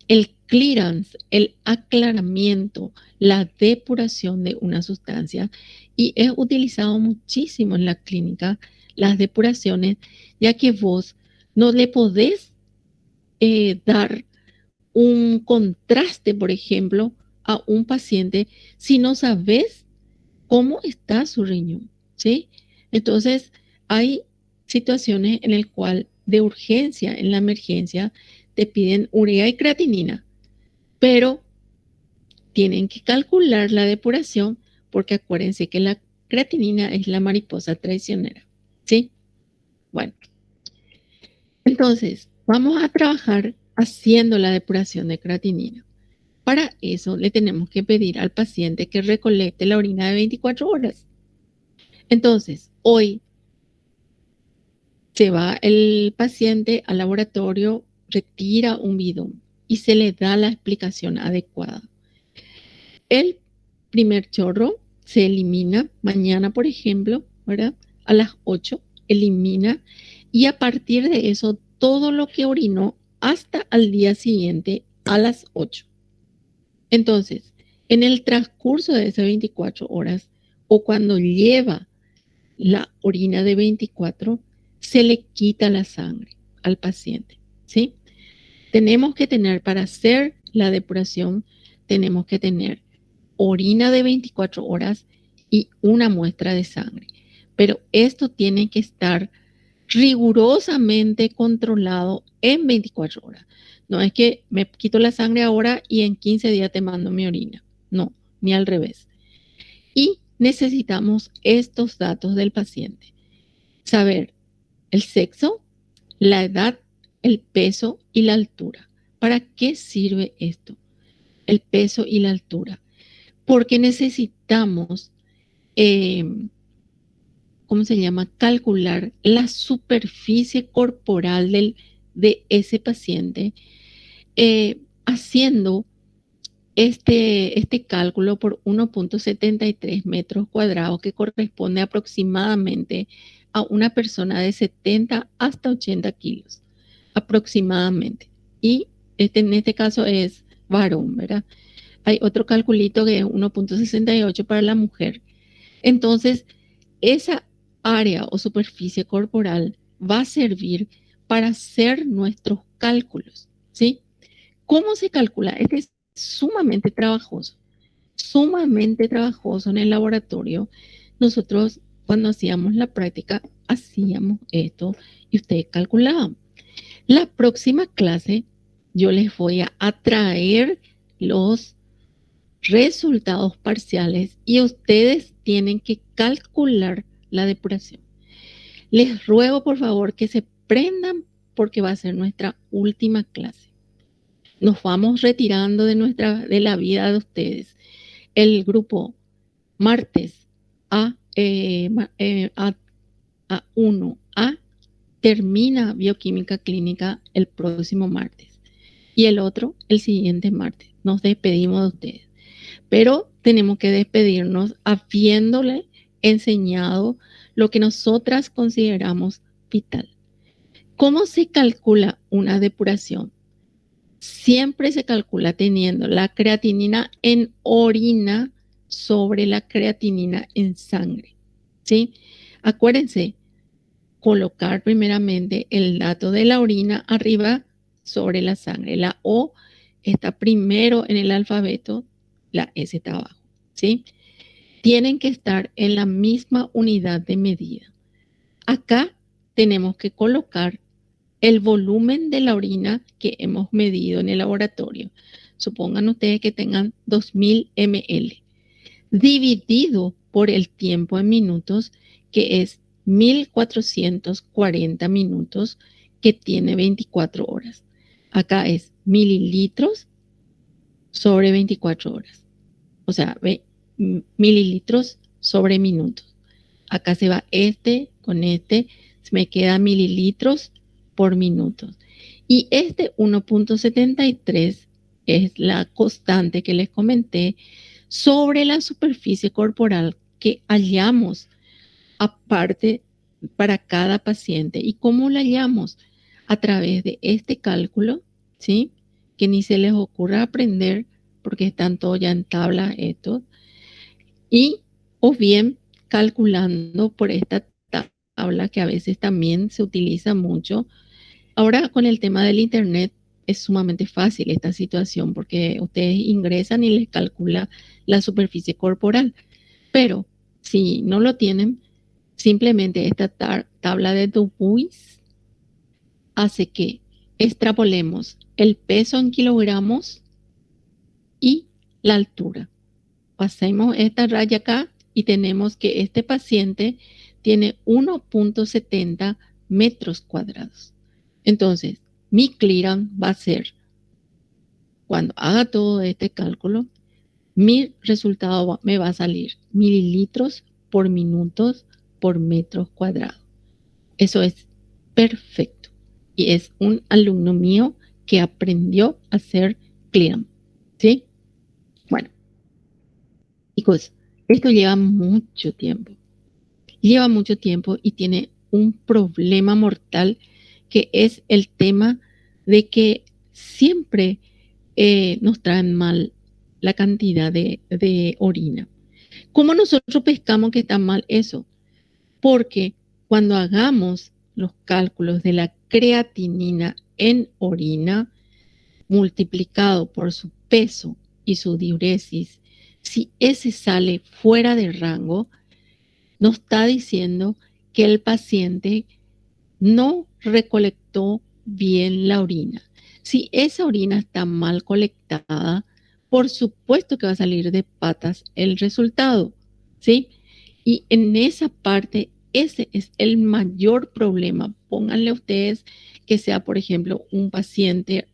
el clearance, el aclaramiento, la depuración de una sustancia. Y es utilizado muchísimo en la clínica las depuraciones, ya que vos no le podés dar un contraste, por ejemplo, a un paciente si no sabes cómo está su riñón, ¿sí? Entonces, hay situaciones en las cuales de urgencia, en la emergencia, te piden urea y creatinina, pero tienen que calcular la depuración porque acuérdense que la creatinina es la mariposa traicionera, ¿sí? Bueno, entonces, vamos a trabajar haciendo la depuración de creatinina. Para eso le tenemos que pedir al paciente que recolecte la orina de 24 horas. Entonces, hoy se va el paciente al laboratorio, retira un bidón y se le da la explicación adecuada. El primer chorro se elimina mañana, por ejemplo, ¿verdad? A las 8, elimina, y a partir de eso, todo lo que orinó hasta al día siguiente a las 8. Entonces, en el transcurso de esas 24 horas o cuando lleva la orina de 24, se le quita la sangre al paciente, ¿sí? Tenemos que tener, para hacer la depuración, tenemos que tener orina de 24 horas y una muestra de sangre. Pero esto tiene que estar rigurosamente controlado en 24 horas. No es que me quito la sangre ahora y en 15 días te mando mi orina. No, ni al revés. Y necesitamos estos datos del paciente. Saber el sexo, la edad, el peso y la altura. ¿Para qué sirve esto? El peso y la altura. Porque necesitamos, eh, ¿cómo se llama? Calcular la superficie corporal de ese paciente, haciendo este cálculo por 1.73 metros cuadrados, que corresponde aproximadamente a una persona de 70 hasta 80 kilos, aproximadamente. Y en este caso es varón, ¿verdad? Hay otro calculito que es 1.68 para la mujer. Entonces, esa área o superficie corporal va a servir para hacer nuestros cálculos, ¿sí? ¿Cómo se calcula? Este es sumamente trabajoso en el laboratorio. Nosotros, cuando hacíamos la práctica, hacíamos esto y ustedes calculaban. La próxima clase, yo les voy a traer los resultados parciales y ustedes tienen que calcular la depuración. Les ruego por favor que se prendan porque va a ser nuestra última clase. Nos vamos retirando de la vida de ustedes. El grupo martes A1A termina bioquímica clínica el próximo martes y el otro el siguiente martes. Nos despedimos de ustedes, pero tenemos que despedirnos habiéndole enseñado lo que nosotras consideramos vital. ¿Cómo se calcula una depuración? Siempre se calcula teniendo la creatinina en orina sobre la creatinina en sangre, ¿sí? Acuérdense, colocar primeramente el dato de la orina arriba sobre la sangre. La O está primero en el alfabeto, la S está abajo, ¿sí? Tienen que estar en la misma unidad de medida. Acá tenemos que colocar el volumen de la orina que hemos medido en el laboratorio. Supongan ustedes que tengan 2000 ml, dividido por el tiempo en minutos, que es 1440 minutos, que tiene 24 horas. Acá es mililitros sobre 24 horas. O sea, mililitros sobre minutos. Acá se va este con este, me queda mililitros por minuto. Y este 1.73 es la constante que les comenté sobre la superficie corporal que hallamos aparte para cada paciente. ¿Y cómo la hallamos? A través de este cálculo, ¿sí? Que ni se les ocurra aprender porque están todos ya en tabla estos. Y o bien calculando por esta tabla que a veces también se utiliza mucho. Ahora con el tema del internet es sumamente fácil esta situación porque ustedes ingresan y les calcula la superficie corporal. Pero si no lo tienen, simplemente esta tabla de Dupuis hace que extrapolemos el peso en kilogramos y la altura. Pasemos esta raya acá y tenemos que este paciente tiene 1.70 metros cuadrados. Entonces, mi clearance va a ser Cuando haga todo este cálculo, mi resultado me va a salir mililitros por minutos por metros cuadrados. Eso es perfecto. Y es un alumno mío que aprendió a hacer CLIRAM. ¿Sí? Bueno, chicos, esto lleva mucho tiempo. Lleva mucho tiempo y tiene un problema mortal que es el tema de que siempre nos traen mal la cantidad de orina. ¿Cómo nosotros pescamos que está mal eso? Porque cuando hagamos los cálculos de la creatinina en orina multiplicado por su peso y su diuresis, si ese sale fuera de rango, nos está diciendo que el paciente no recolectó bien la orina. Si esa orina está mal colectada, por supuesto que va a salir de patas el resultado, ¿sí? Y en esa parte, ese es el mayor problema. Pónganle ustedes que sea, por ejemplo, un paciente,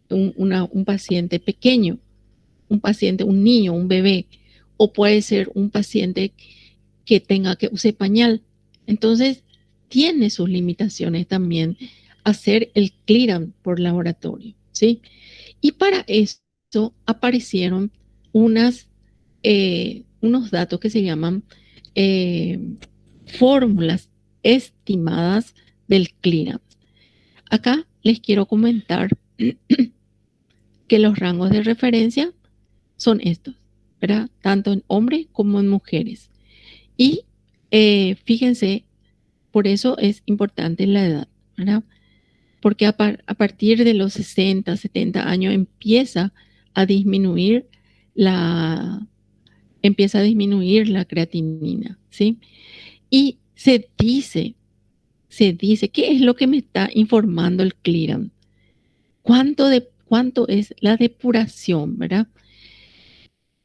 un paciente pequeño, un paciente, un niño, un bebé, o puede ser un paciente que tenga que usar pañal. Entonces, tiene sus limitaciones también hacer el CLIRAM por laboratorio, ¿sí? Y para eso aparecieron unos datos que se llaman eh, fórmulas estimadas del CLIRAM. Acá les quiero comentar que los rangos de referencia son estos, ¿verdad? Tanto en hombres como en mujeres. Y fíjense, por eso es importante la edad, ¿verdad? Porque a partir de los 60, 70 años la, empieza a disminuir la creatinina, ¿sí? Y se dice, ¿qué es lo que me está informando el CLIRAM? ¿Cuánto es la depuración, verdad?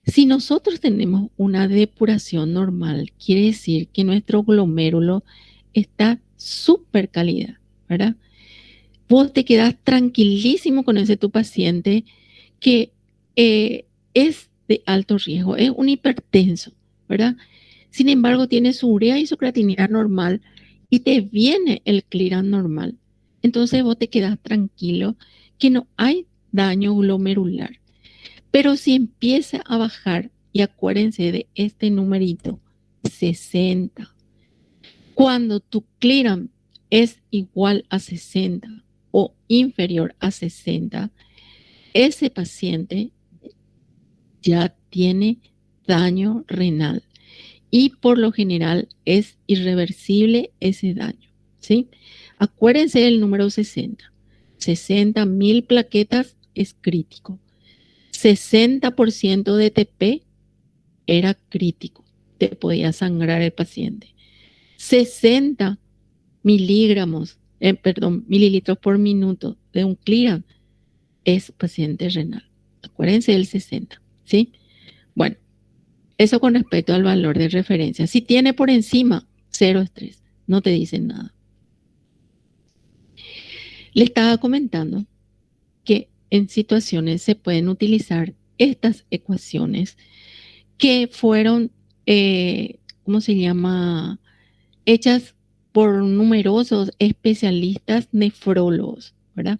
Si nosotros tenemos una depuración normal, quiere decir que nuestro glomérulo está súper calidad, ¿verdad? Vos te quedás tranquilísimo con ese tu paciente que es de alto riesgo, es un hipertenso, ¿verdad? Sin embargo, tiene su urea y su creatinina normal y te viene el CLIRAM normal. Entonces vos te quedás tranquilo que no hay daño glomerular. Pero si empieza a bajar, y acuérdense de este numerito, 60. Cuando tu CLIRAM es igual a 60 o inferior a 60, ese paciente ya tiene daño renal y por lo general es irreversible ese daño, ¿sí? Acuérdense del número 60. 60.000 plaquetas es crítico. 60% de TP era crítico, te podía sangrar el paciente. 60 mililitros por minuto de un CLIRAM es paciente renal. Acuérdense del 60, ¿sí? Bueno, eso con respecto al valor de referencia. Si tiene por encima, cero estrés, no te dicen nada. Le estaba comentando que en situaciones se pueden utilizar estas ecuaciones que fueron, ¿cómo se llama? Hechas por numerosos especialistas nefrólogos, ¿verdad?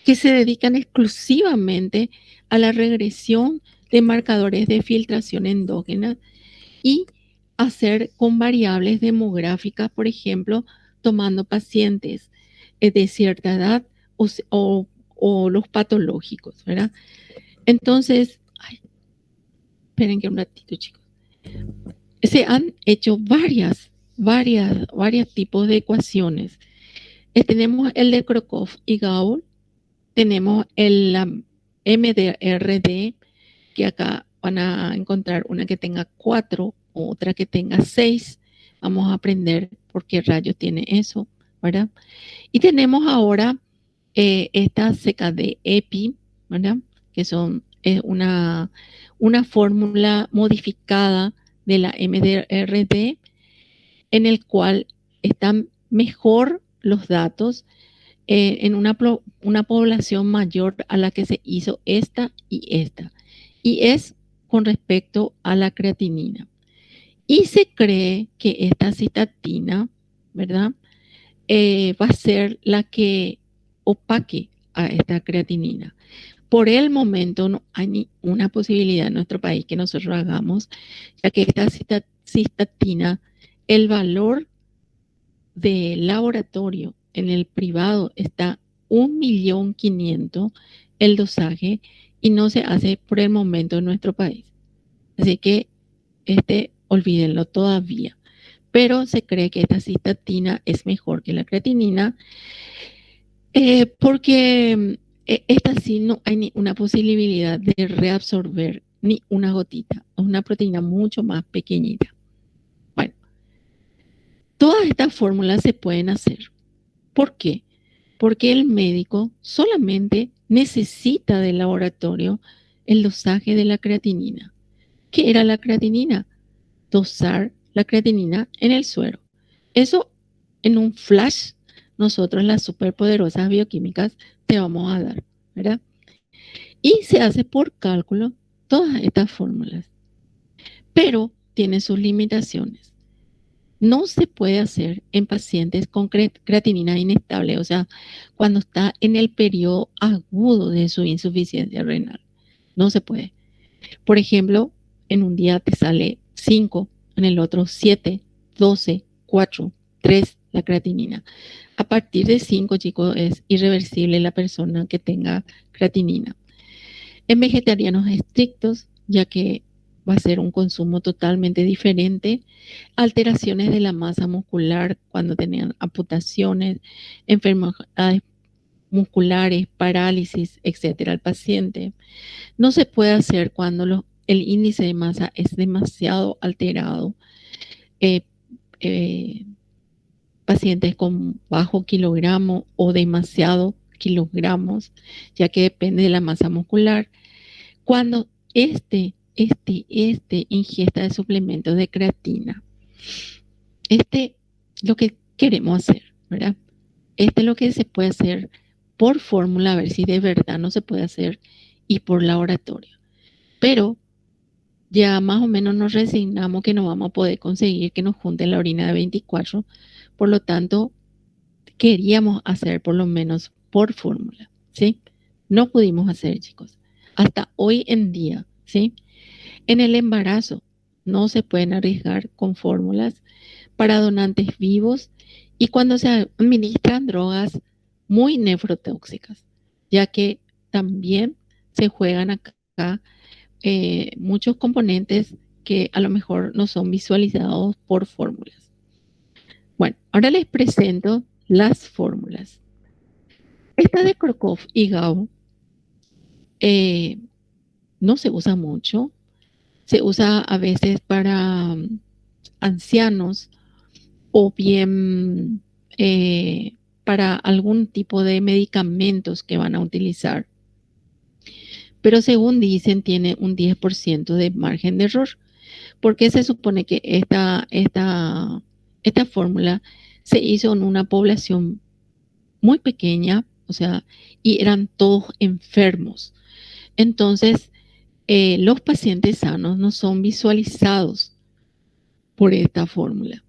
Que se dedican exclusivamente a la regresión de marcadores de filtración endógena y hacer con variables demográficas, por ejemplo, tomando pacientes de cierta edad o los patológicos, ¿verdad? Entonces, esperen que un ratito, chicos. Se han hecho varios tipos de ecuaciones. Tenemos el de Crocov y Gaul, tenemos el MDRD, que acá van a encontrar una que tenga 4, otra que tenga 6. Vamos a aprender por qué rayos tiene eso, ¿verdad? Y tenemos ahora esta CKD-EPI, ¿verdad? Que son una fórmula modificada de la MDRD en el cual están mejor los datos en una población mayor a la que se hizo esta y esta. Y es con respecto a la creatinina. Y se cree que esta cistatina, ¿verdad? Va a ser la que opaque a esta creatinina. Por el momento no hay ni una posibilidad en nuestro país que nosotros hagamos, ya que esta cistatina, el valor de laboratorio en el privado está 1.500.000 el dosaje y no se hace por el momento en nuestro país. Así que olvídenlo todavía. Pero se cree que esta cistatina es mejor que la creatinina porque esta sí no hay ni una posibilidad de reabsorber ni una gotita. Es una proteína mucho más pequeñita. Bueno, todas estas fórmulas se pueden hacer. ¿Por qué? Porque el médico solamente necesita del laboratorio el dosaje de la creatinina. ¿Qué era la creatinina? Dosar la creatinina en el suero. Eso en un flash, nosotros las superpoderosas bioquímicas te vamos a dar, ¿verdad? Y se hace por cálculo todas estas fórmulas, pero tiene sus limitaciones. No se puede hacer en pacientes con creatinina inestable, o sea, cuando está en el periodo agudo de su insuficiencia renal. No se puede. Por ejemplo, en un día te sale 5, en el otro 7, 12, 4, 3 la creatinina. A partir de 5, chicos, es irreversible la persona que tenga creatinina. En vegetarianos estrictos, ya que va a ser un consumo totalmente diferente, alteraciones de la masa muscular cuando tenían amputaciones, enfermedades musculares, parálisis, etcétera, al paciente. No se puede hacer cuando el índice de masa es demasiado alterado. Eh, eh, Pacientes con bajo kilogramo o demasiado kilogramos, ya que depende de la masa muscular. Cuando ingesta de suplementos de creatina, lo que queremos hacer, ¿verdad? Es lo que se puede hacer por fórmula, a ver si de verdad no se puede hacer, y por laboratorio. Pero ya más o menos nos resignamos que no vamos a poder conseguir que nos junten la orina de 24, por lo tanto, queríamos hacer por lo menos por fórmula, ¿sí? No pudimos hacer, chicos. Hasta hoy en día, ¿sí? En el embarazo no se pueden arriesgar con fórmulas para donantes vivos y cuando se administran drogas muy nefrotóxicas, ya que también se juegan acá muchos componentes que a lo mejor no son visualizados por fórmulas. Bueno, ahora les presento las fórmulas. Esta de Krokov y Gao no se usa mucho, se usa a veces para ancianos o bien para algún tipo de medicamentos que van a utilizar. Pero según dicen, tiene un 10% de margen de error, porque se supone que esta fórmula se hizo en una población muy pequeña, o sea, y eran todos enfermos. Entonces, los pacientes sanos no son visualizados por esta fórmula.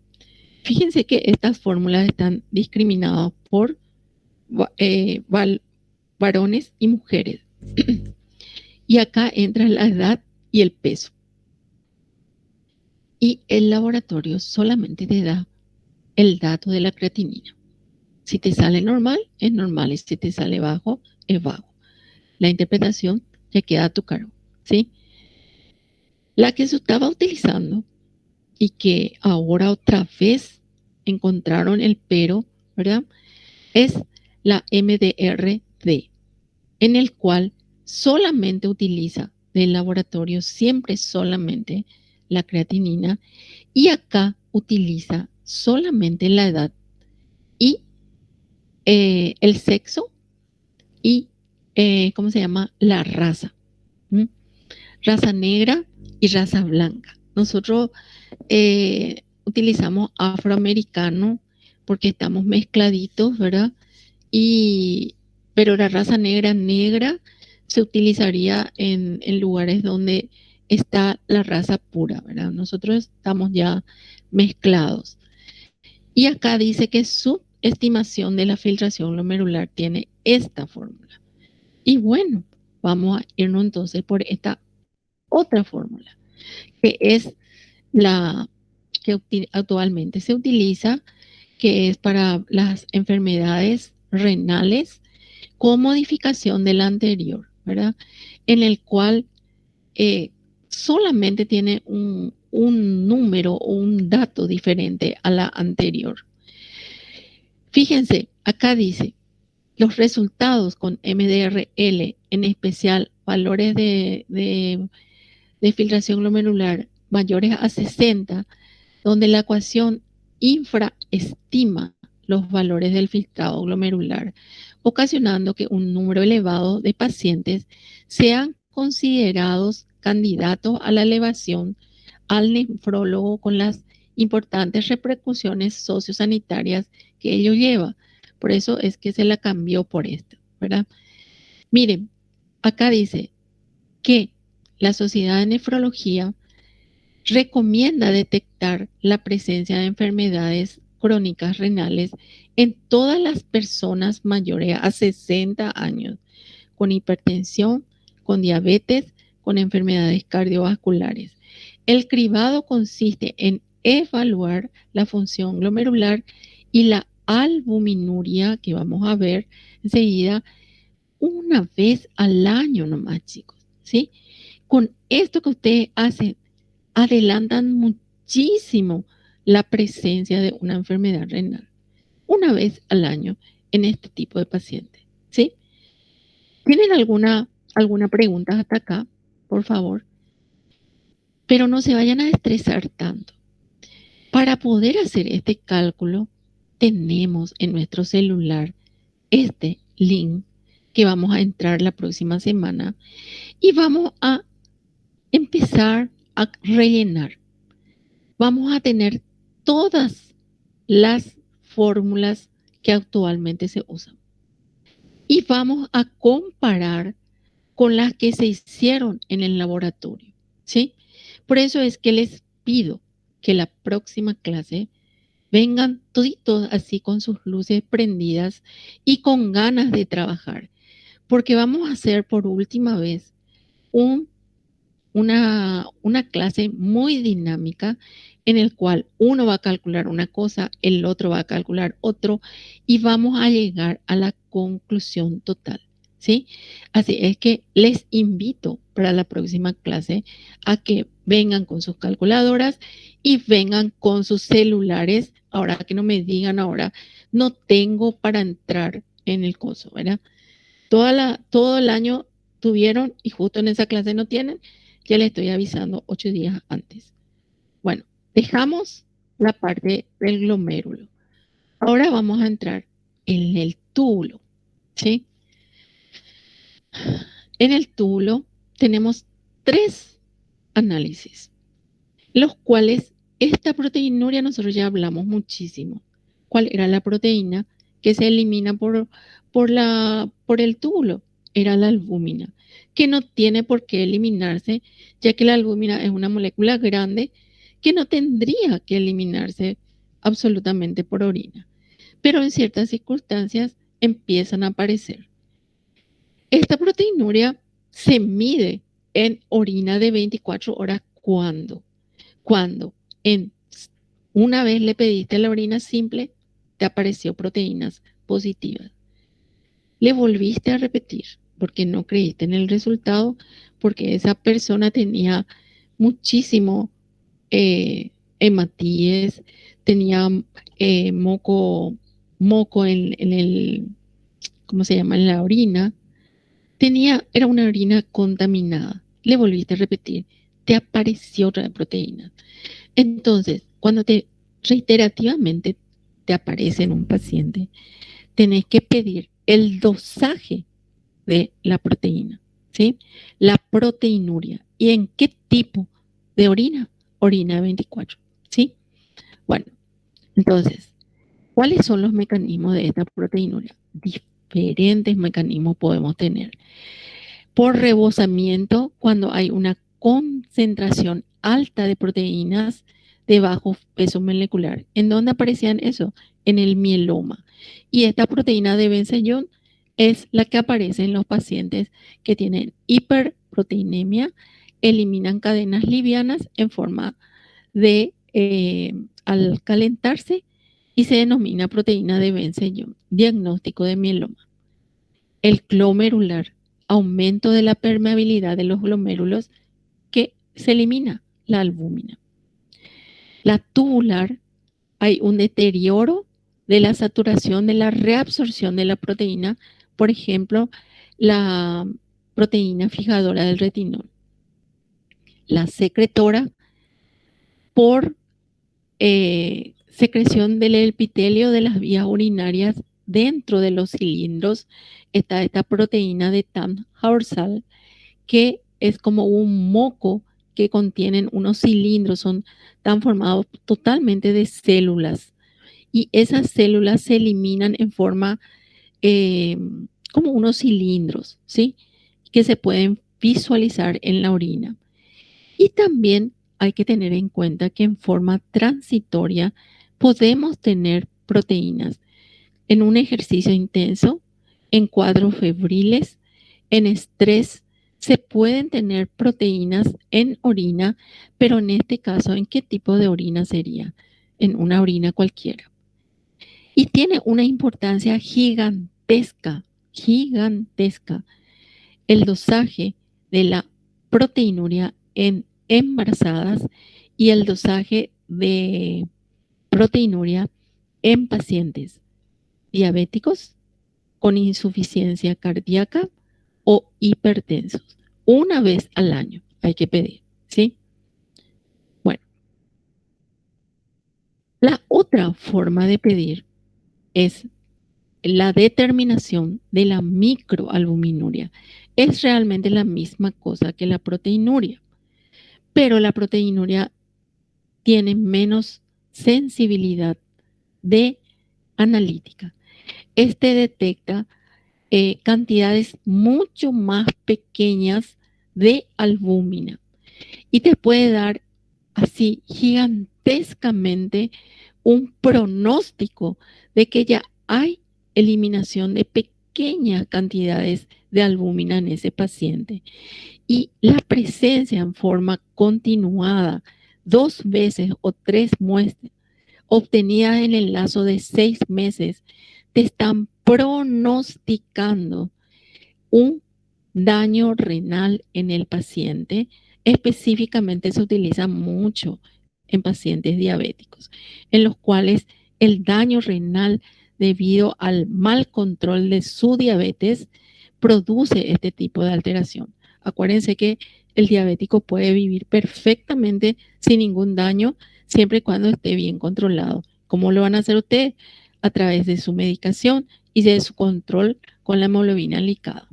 Fíjense que estas fórmulas están discriminadas por varones y mujeres. Y acá entra la edad y el peso. Y el laboratorio solamente te da el dato de la creatinina. Si te sale normal, es normal. Y si te sale bajo, es bajo. La interpretación ya queda a tu cargo, ¿sí? La que se estaba utilizando y que ahora otra vez encontraron el pero, ¿verdad? Es la MDRD, en el cual solamente utiliza del laboratorio, siempre solamente la creatinina, y acá utiliza solamente la edad y el sexo y, ¿cómo se llama? La raza. Raza negra y raza blanca. Nosotros utilizamos afroamericano porque estamos mezcladitos, ¿verdad? pero la raza negra se utilizaría en lugares donde está la raza pura, ¿verdad? Nosotros estamos ya mezclados. Y acá dice que su estimación de la filtración glomerular tiene esta fórmula. Y bueno, vamos a irnos entonces por esta otra fórmula, que es la que actualmente se utiliza, que es para las enfermedades renales con modificación de la anterior, ¿verdad? En el cual solamente tiene un número o un dato diferente a la anterior. Fíjense, acá dice, los resultados con MDRL, en especial valores de filtración glomerular mayores a 60, donde la ecuación infraestima los valores del filtrado glomerular, ocasionando que un número elevado de pacientes sean considerados candidatos a la elevación al nefrólogo con las importantes repercusiones sociosanitarias que ello lleva. Por eso es que se la cambió por esto, ¿verdad? Miren, acá dice que la Sociedad de Nefrología recomienda detectar la presencia de enfermedades crónicas renales en todas las personas mayores a 60 años, con hipertensión, con diabetes, con enfermedades cardiovasculares. El cribado consiste en evaluar la función glomerular y la albuminuria, que vamos a ver enseguida, una vez al año nomás, chicos, ¿sí? Con esto que ustedes hacen, adelantan muchísimo la presencia de una enfermedad renal, una vez al año en este tipo de pacientes, ¿sí? ¿Tienen alguna pregunta hasta acá? Por favor. Pero no se vayan a estresar tanto. Para poder hacer este cálculo, tenemos en nuestro celular este link que vamos a entrar la próxima semana y vamos a empezar a rellenar. Vamos a tener todas las fórmulas que actualmente se usan y vamos a comparar con las que se hicieron en el laboratorio, ¿sí? Por eso es que les pido que la próxima clase vengan toditos así con sus luces prendidas y con ganas de trabajar, porque vamos a hacer por última vez un una clase muy dinámica en el cual uno va a calcular una cosa, el otro va a calcular otro y vamos a llegar a la conclusión total, ¿sí? Así es que les invito para la próxima clase a que vengan con sus calculadoras y vengan con sus celulares. Ahora que no me digan ahora, no tengo para entrar en el coso, ¿verdad? Todo el año tuvieron y justo en esa clase no tienen, ya les estoy avisando 8 días antes. Bueno, dejamos la parte del glomérulo. Ahora vamos a entrar en el túbulo, ¿sí? En el túbulo tenemos 3 análisis, los cuales esta proteinuria nosotros ya hablamos muchísimo. ¿Cuál era la proteína que se elimina por el túbulo? Era la albúmina, que no tiene por qué eliminarse, ya que la albúmina es una molécula grande que no tendría que eliminarse absolutamente por orina. Pero en ciertas circunstancias empiezan a aparecer. Esta proteinuria se mide en orina de 24 horas. ¿Cuándo? Cuando en una vez le pediste la orina simple, te apareció proteínas positivas. Le volviste a repetir porque no creíste en el resultado, porque esa persona tenía muchísimo hematíes, tenía moco en el, ¿cómo se llama? En la orina. Era una orina contaminada. Le volviste a repetir, te apareció otra proteína. Entonces, cuando reiterativamente te aparece en un paciente, tenés que pedir el dosaje de la proteína, ¿sí? La proteinuria. ¿Y en qué tipo de orina? Orina 24, ¿sí? Bueno, entonces, ¿Cuáles son los mecanismos de esta proteinuria? Diferentes mecanismos podemos tener. Por rebosamiento, cuando hay una concentración alta de proteínas de bajo peso molecular. ¿En dónde aparecían eso? En el mieloma. Y esta proteína de Bensellón es la que aparece en los pacientes que tienen hiperproteinemia, eliminan cadenas livianas en forma de, al calentarse, y se denomina proteína de Bensellón, diagnóstico de mieloma. El glomerular, aumento de la permeabilidad de los glomérulos que se elimina la albúmina. La tubular, hay un deterioro de la saturación de la reabsorción de la proteína, por ejemplo, la proteína fijadora del retinol. La secretora, por secreción del epitelio de las vías urinarias dentro de los cilindros, está esta proteína de Thann-Hauerthal, que es como un moco que contienen unos cilindros, están formados totalmente de células, y esas células se eliminan en forma como unos cilindros, ¿sí? Que se pueden visualizar en la orina. Y también hay que tener en cuenta que en forma transitoria podemos tener proteínas en un ejercicio intenso, en cuadros febriles, en estrés. Se pueden tener proteínas en orina, pero en este caso, ¿en qué tipo de orina sería? En una orina cualquiera. Y tiene una importancia gigantesca, gigantesca, el dosaje de la proteinuria en embarazadas y el dosaje de proteinuria en pacientes diabéticos con insuficiencia cardíaca o hipertensos. Una vez al año hay que pedir, ¿sí? Bueno, la otra forma de pedir es la determinación de la microalbuminuria. Es realmente la misma cosa que la proteinuria, pero la proteinuria tiene menos sensibilidad de analítica. Este detecta cantidades mucho más pequeñas de albúmina y te puede dar así gigantescamente un pronóstico de que ya hay eliminación de pequeñas cantidades de albúmina en ese paciente. Y la presencia en forma continuada, 2 veces o 3 muestras, obtenidas en el lazo de 6 meses, te están pronosticando un daño renal en el paciente. Específicamente se utiliza mucho en pacientes diabéticos, en los cuales el daño renal debido al mal control de su diabetes produce este tipo de alteración. Acuérdense que el diabético puede vivir perfectamente sin ningún daño siempre y cuando esté bien controlado. ¿Cómo lo van a hacer ustedes? A través de su medicación y de su control con la hemoglobina glicada.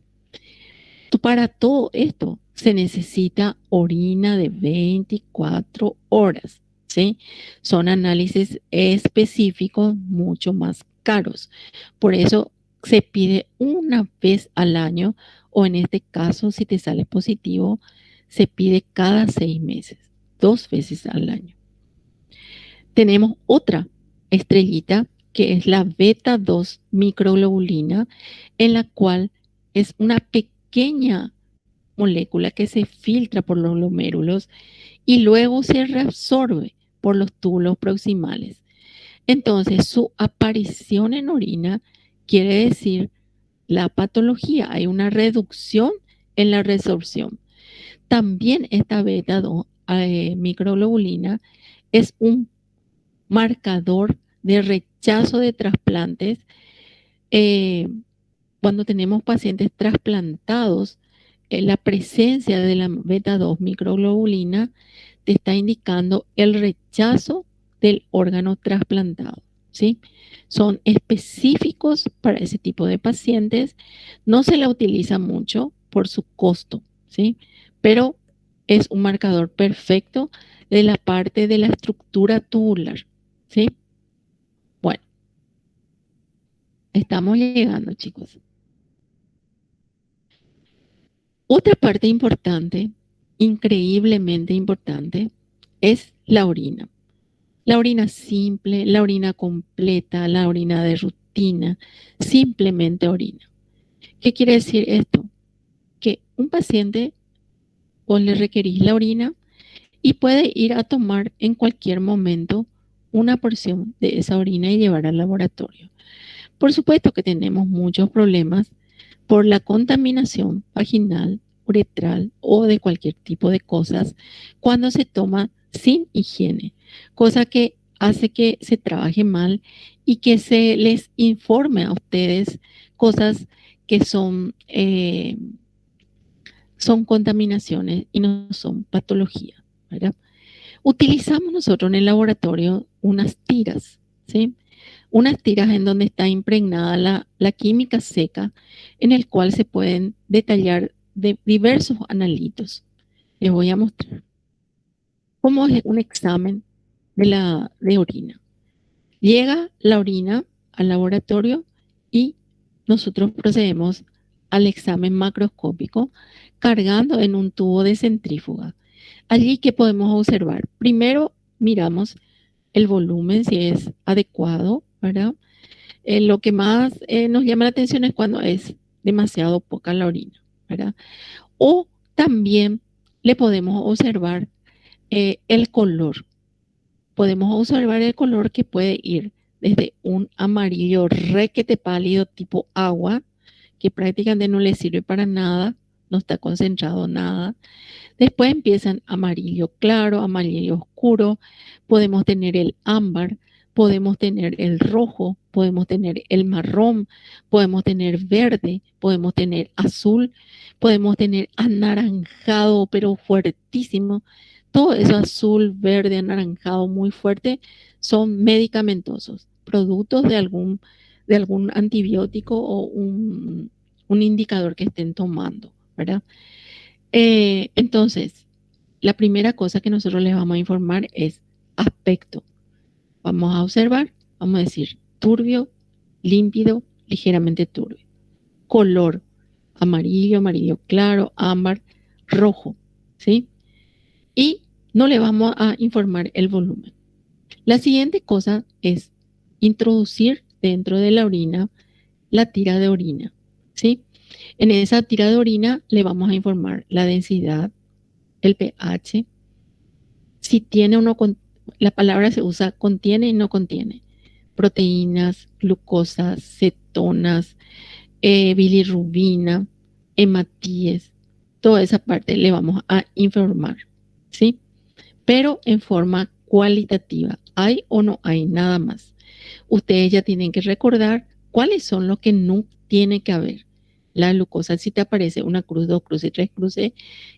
Para todo esto se necesita orina de 24 horas, ¿sí? Son análisis específicos mucho más caros. Por eso se pide una vez al año, o en este caso, si te sale positivo, se pide cada 6 meses, 2 veces al año. Tenemos otra estrellita que es la beta 2 microglobulina, en la cual es una pequeña molécula que se filtra por los glomérulos y luego se reabsorbe por los túbulos proximales. Entonces, su aparición en orina quiere decir la patología. Hay una reducción en la resorción. También esta beta 2 microglobulina es un marcador de rechazo de trasplantes. Cuando tenemos pacientes trasplantados, la presencia de la beta 2 microglobulina te está indicando el rechazo del órgano trasplantado, ¿sí? Son específicos para ese tipo de pacientes. No se la utiliza mucho por su costo, ¿sí? Pero es un marcador perfecto de la parte de la estructura tubular, ¿sí? Bueno, Estamos llegando, chicos. Otra parte importante, increíblemente importante, es la orina. La orina simple, la orina completa, la orina de rutina, simplemente orina. ¿Qué quiere decir esto? Que un paciente vos le requerís la orina y puede ir a tomar en cualquier momento una porción de esa orina y llevar al laboratorio. Por supuesto que tenemos muchos problemas por la contaminación vaginal, uretral o de cualquier tipo de cosas cuando se toma sin higiene, cosa que hace que se trabaje mal y que se les informe a ustedes cosas que son contaminaciones y no son patologías, ¿verdad? Utilizamos nosotros en el laboratorio unas tiras, ¿sí? Unas tiras en donde está impregnada la química seca, en el cual se pueden detallar de diversos analitos. Les voy a mostrar cómo es un examen de orina. Llega la orina al laboratorio y nosotros procedemos al examen macroscópico cargando en un tubo de centrífuga. Allí que podemos observar. Primero miramos el volumen, si es adecuado, ¿verdad? Lo que más nos llama la atención es cuando es demasiado poca la orina, ¿verdad? O también le podemos observar el color. Podemos observar el color que puede ir desde un amarillo requete pálido tipo agua, que prácticamente no le sirve para nada, no está concentrado nada. Después empiezan amarillo claro, amarillo oscuro, podemos tener el ámbar, podemos tener el rojo, podemos tener el marrón, podemos tener verde, podemos tener azul, podemos tener anaranjado, pero fuertísimo. Todo eso azul, verde, anaranjado muy fuerte son medicamentosos, productos de algún antibiótico o un indicador que estén tomando, ¿verdad? Entonces, la primera cosa que nosotros les vamos a informar es aspecto. Vamos a observar, vamos a decir turbio, límpido, ligeramente turbio. Color, amarillo, amarillo claro, ámbar, rojo, ¿sí? Y no le vamos a informar el volumen. La siguiente cosa es introducir dentro de la orina la tira de orina, ¿sí? En esa tira de orina le vamos a informar la densidad, el pH, si tiene o no, la palabra se usa contiene y no contiene, proteínas, glucosas, cetonas, bilirrubina, hematíes, toda esa parte le vamos a informar, ¿sí? Pero en forma cualitativa, hay o no hay, nada más. Ustedes ya tienen que recordar cuáles son los que no tiene que haber. La glucosa, si te aparece una cruz, dos cruces, tres cruces,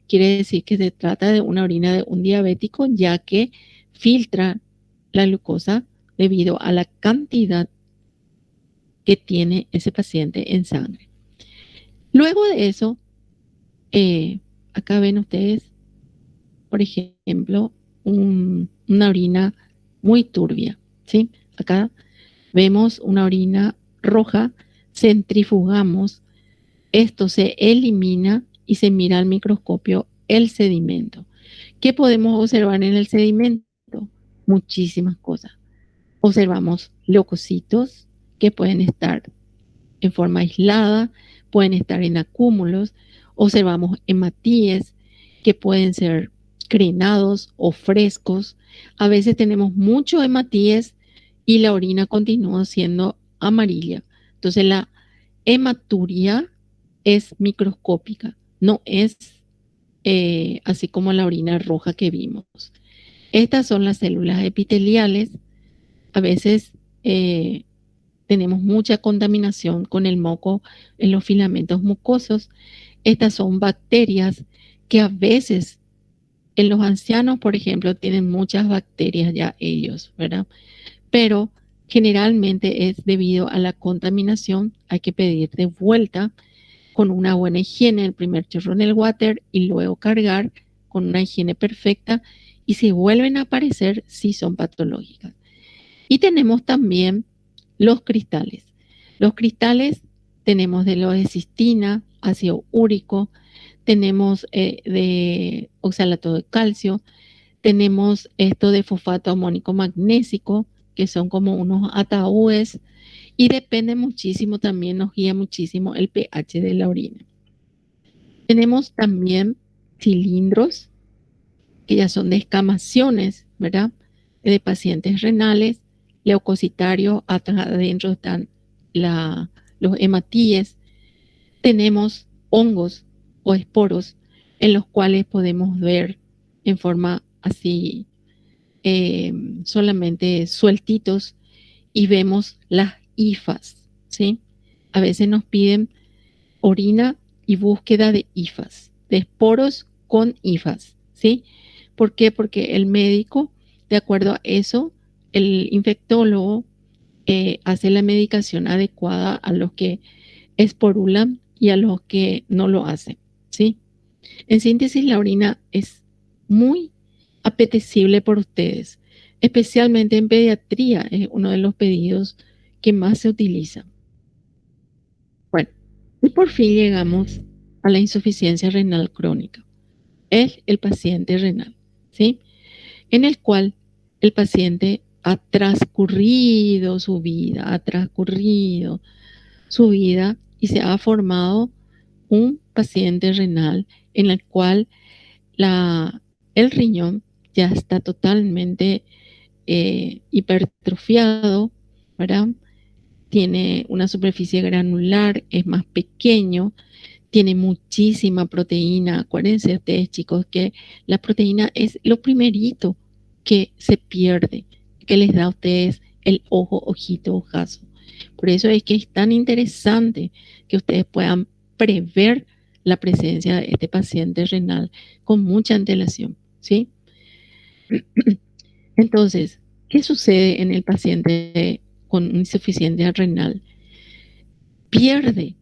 quiere decir que se trata de una orina de un diabético, ya que filtra la glucosa debido a la cantidad que tiene ese paciente en sangre. Luego de eso, acá ven ustedes, por ejemplo, una orina muy turbia, ¿sí? Acá vemos una orina roja, centrifugamos, esto se elimina y se mira al microscopio el sedimento. ¿Qué podemos observar en el sedimento? Muchísimas cosas. Observamos leucocitos que pueden estar en forma aislada, pueden estar en acúmulos. Observamos hematíes que pueden ser crenados o frescos. A veces tenemos muchos hematíes y la orina continúa siendo amarilla. Entonces la hematuria es microscópica, no es así como la orina roja que vimos. Estas son las células epiteliales. A veces tenemos mucha contaminación con el moco en los filamentos mucosos. Estas son bacterias que a veces en los ancianos, por ejemplo, tienen muchas bacterias ya ellos, ¿verdad? Pero generalmente es debido a la contaminación. Hay que pedir de vuelta con una buena higiene el primer chorro en el water y luego cargar con una higiene perfecta, y si vuelven a aparecer, sí son patológicas. Y tenemos también los cristales. Los cristales tenemos de leucocistina, ácido úrico, tenemos de oxalato de calcio, tenemos esto de fosfato amónico magnésico, que son como unos ataúdes, y depende muchísimo, también nos guía muchísimo el pH de la orina. Tenemos también cilindros, que ya son descamaciones, ¿verdad? De pacientes renales, leucocitarios, adentro están los hematíes. Tenemos hongos o esporos en los cuales podemos ver en forma así solamente sueltitos y vemos las hifas, ¿sí? A veces nos piden orina y búsqueda de hifas, de esporos con hifas, ¿sí? ¿Por qué? Porque el médico, de acuerdo a eso, el infectólogo hace la medicación adecuada a los que esporulan y a los que no lo hacen, ¿sí? En síntesis, la orina es muy apetecible por ustedes, especialmente en pediatría, es uno de los pedidos que más se utiliza. Bueno, y por fin llegamos a la insuficiencia renal crónica. Es el paciente renal, ¿sí? En el cual el paciente ha transcurrido su vida y se ha formado un paciente renal en el cual el riñón ya está totalmente hipertrofiado, ¿verdad? Tiene una superficie granular, es más pequeño, tiene muchísima proteína. Acuérdense ustedes, chicos, que la proteína es lo primerito que se pierde, que les da a ustedes el ojito, ojazo. Por eso es que es tan interesante que ustedes puedan prever la presencia de este paciente renal con mucha antelación, ¿sí? Entonces, ¿qué sucede en el paciente con insuficiencia renal? Pierde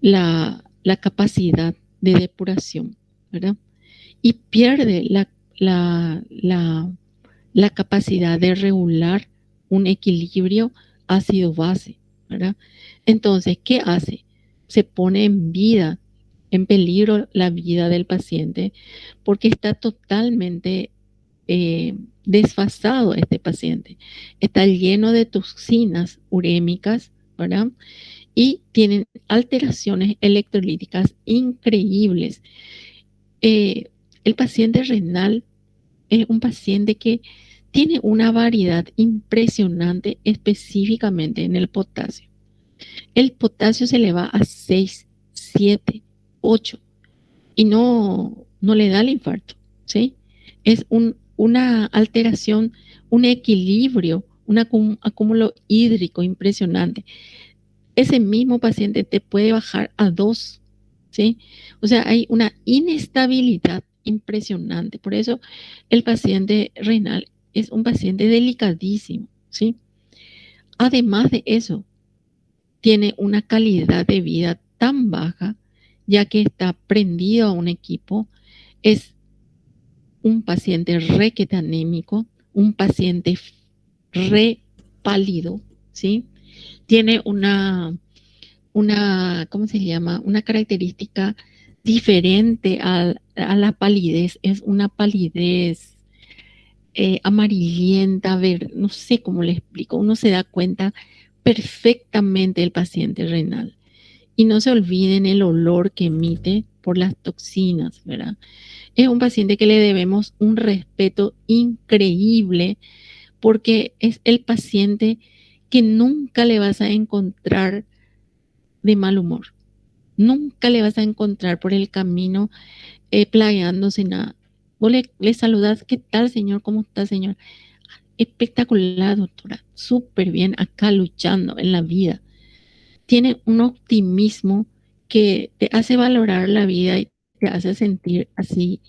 la capacidad de depuración, ¿verdad? Y pierde la capacidad de regular un equilibrio ácido-base, ¿verdad? Entonces, ¿qué hace? Se pone en peligro la vida del paciente, porque está totalmente desfasado este paciente. Está lleno de toxinas urémicas, ¿verdad? Y tienen alteraciones electrolíticas increíbles. El paciente renal es un paciente que tiene una variedad impresionante específicamente en el potasio. El potasio se le va a 6, 7, 8 y no le da el infarto, ¿sí? Es una alteración, un equilibrio, un acúmulo hídrico impresionante. Ese mismo paciente te puede bajar a 2, ¿sí? O sea, hay una inestabilidad impresionante. Por eso el paciente renal es un paciente delicadísimo, ¿sí? Además de eso, tiene una calidad de vida tan baja, ya que está prendido a un equipo, es un paciente requete anémico, un paciente re pálido, ¿sí? Tiene ¿cómo se llama? Una característica diferente a la palidez, es una palidez amarillenta, no sé cómo le explico, uno se da cuenta perfectamente del paciente renal. Y no se olviden el olor que emite por las toxinas, ¿verdad? Es un paciente que le debemos un respeto increíble porque es el paciente que nunca le vas a encontrar de mal humor. Nunca le vas a encontrar por el camino plagueándose nada. Vos le saludás, ¿qué tal, señor? ¿Cómo está, señor? Espectacular, doctora. Súper bien acá luchando en la vida. Tiene un optimismo que te hace valorar la vida y te hace sentir así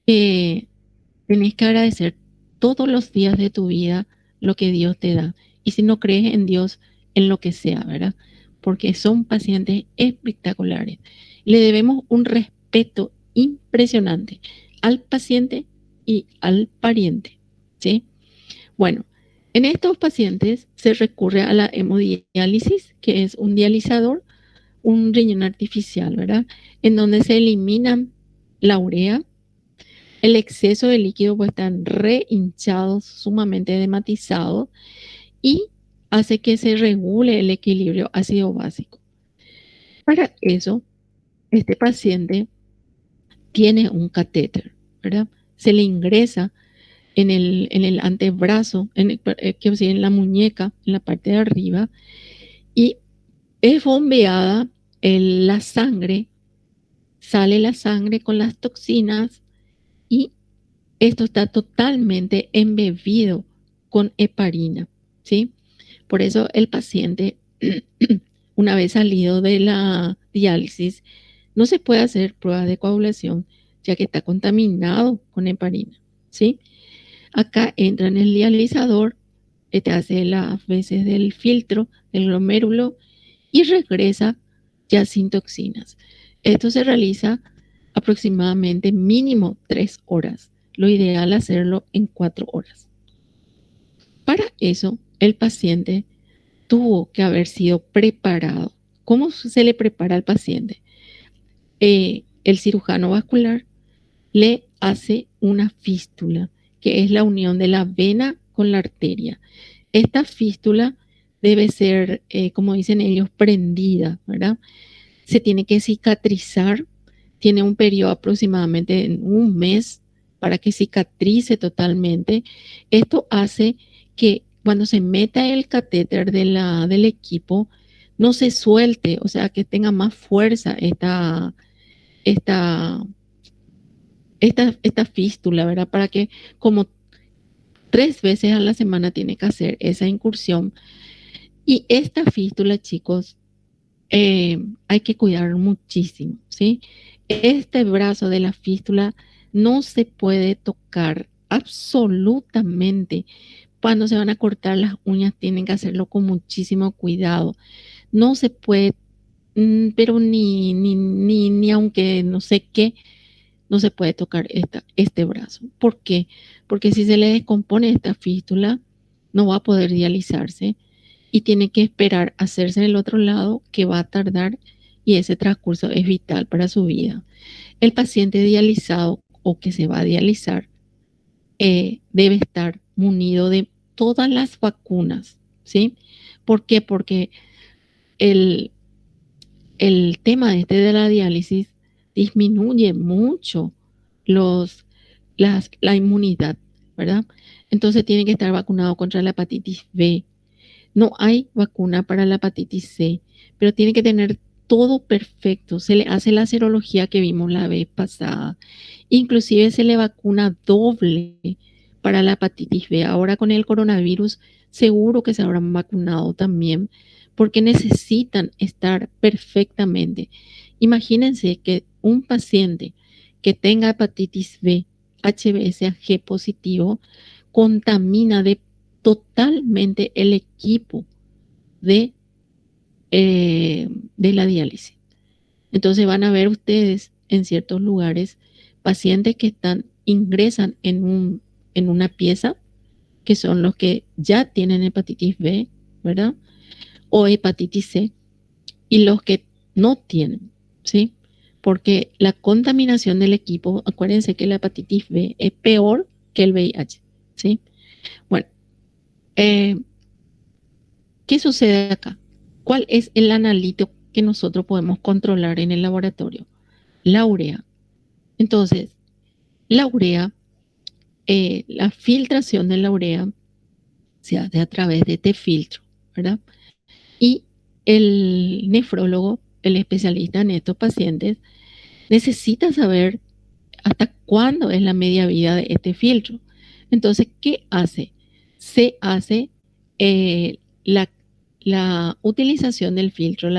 que tenés que agradecer todos los días de tu vida lo que Dios te da. Y si no crees en Dios, en lo que sea, ¿verdad? Porque son pacientes espectaculares. Le debemos un respeto impresionante al paciente y al pariente, ¿sí? Bueno, En estos pacientes se recurre a la hemodiálisis, que es un dializador, un riñón artificial, ¿verdad? En donde se eliminan la urea, el exceso de líquido pues están re hinchados, sumamente hematizados y hace que se regule el equilibrio ácido básico. Para eso, este paciente tiene un catéter, ¿verdad? Se le ingresa en el antebrazo, en la muñeca, en la parte de arriba, y es bombeada la sangre, sale la sangre con las toxinas y esto está totalmente embebido con heparina, ¿sí? Por eso el paciente, una vez salido de la diálisis, no se puede hacer pruebas de coagulación ya que está contaminado con heparina, ¿sí? Acá entra en el dializador, te hace las veces del filtro, del glomérulo y regresa ya sin toxinas. Esto se realiza aproximadamente mínimo 3 horas. Lo ideal es hacerlo en 4 horas. Para eso, el paciente tuvo que haber sido preparado. ¿Cómo se le prepara al paciente? El cirujano vascular le hace una fístula, que es la unión de la vena con la arteria. Esta fístula debe ser, como dicen ellos, prendida, ¿verdad? Se tiene que cicatrizar, tiene un periodo aproximadamente en un mes para que cicatrice totalmente. Esto hace que cuando se meta el catéter del equipo, no se suelte, o sea, que tenga más fuerza esta, esta fístula, ¿verdad? Para que como 3 veces a la semana tiene que hacer esa incursión. Y esta fístula, chicos, hay que cuidar muchísimo, ¿sí? Este brazo de la fístula no se puede tocar absolutamente. Cuando se van a cortar las uñas tienen que hacerlo con muchísimo cuidado. No se puede, pero ni aunque no sé qué, no se puede tocar este brazo. ¿Por qué? Porque si se le descompone esta fístula, no va a poder dializarse y tiene que esperar a hacerse en el otro lado, que va a tardar y ese transcurso es vital para su vida. El paciente dializado o que se va a dializar debe estar munido de todas las vacunas, ¿sí? ¿Por qué? Porque el, el tema este de la diálisis disminuye mucho la inmunidad, ¿verdad? Entonces tiene que estar vacunado contra la hepatitis B. No hay vacuna para la hepatitis C, pero tiene que tener todo perfecto. Se le hace la serología que vimos la vez pasada. Inclusive se le vacuna doble para la hepatitis B. Ahora con el coronavirus seguro que se habrán vacunado también porque necesitan estar perfectamente. Imagínense que un paciente que tenga hepatitis B, HBsAg positivo, contamina totalmente el equipo de, de la diálisis. Entonces van a ver ustedes en ciertos lugares pacientes que ingresan en una pieza, que son los que ya tienen hepatitis B, ¿verdad? O hepatitis C, y los que no tienen, ¿sí? Porque la contaminación del equipo, acuérdense que la hepatitis B es peor que el VIH, ¿sí? Bueno, eh, ¿qué sucede acá? ¿Cuál es el analito que nosotros podemos controlar en el laboratorio? La urea. Entonces, la urea, la filtración de la urea se hace a través de este filtro, ¿verdad? Y el nefrólogo, el especialista en estos pacientes, necesita saber hasta cuándo es la media vida de este filtro. Entonces, ¿qué hace? Se hace la utilización del filtro,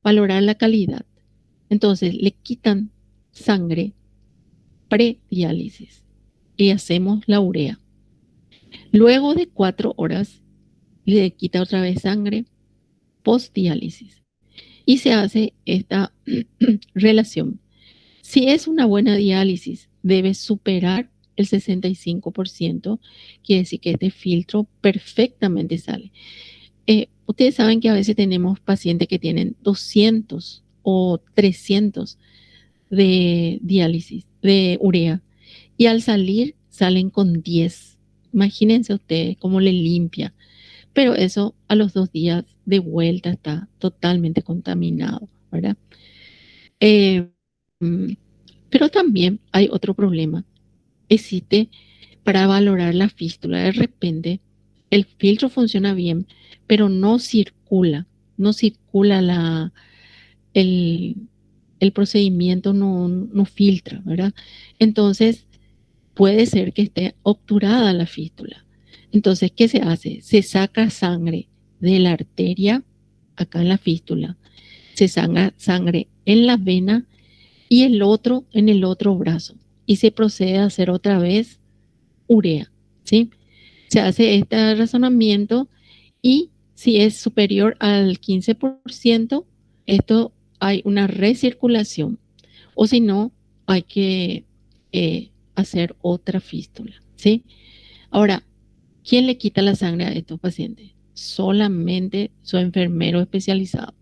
valorar la calidad. Entonces, le quitan sangre prediálisis y hacemos la urea. Luego de 4 horas, le quita otra vez sangre postdiálisis y se hace esta relación. Si es una buena diálisis, debe superar el 65%, quiere decir que este filtro perfectamente sale. Ustedes saben que a veces tenemos pacientes que tienen 200 o 300 de diálisis, de urea, y al salir salen con 10. Imagínense ustedes cómo le limpia, pero eso a los 2 días de vuelta está totalmente contaminado, ¿verdad? Eh, mm, pero también hay otro problema. Existe para valorar la fístula. De repente, el filtro funciona bien, pero no circula el, el procedimiento, no filtra, ¿verdad? Entonces, puede ser que esté obturada la fístula. Entonces, ¿qué se hace? Se saca sangre de la arteria, acá en la fístula, se saca sangre en la vena y el otro en el otro brazo. Y se procede a hacer otra vez urea, ¿sí? Se hace este razonamiento y si es superior al 15%, esto hay una recirculación. O si no, hay que hacer otra fístula, ¿sí? Ahora, ¿quién le quita la sangre a estos pacientes? Solamente su enfermero especializado.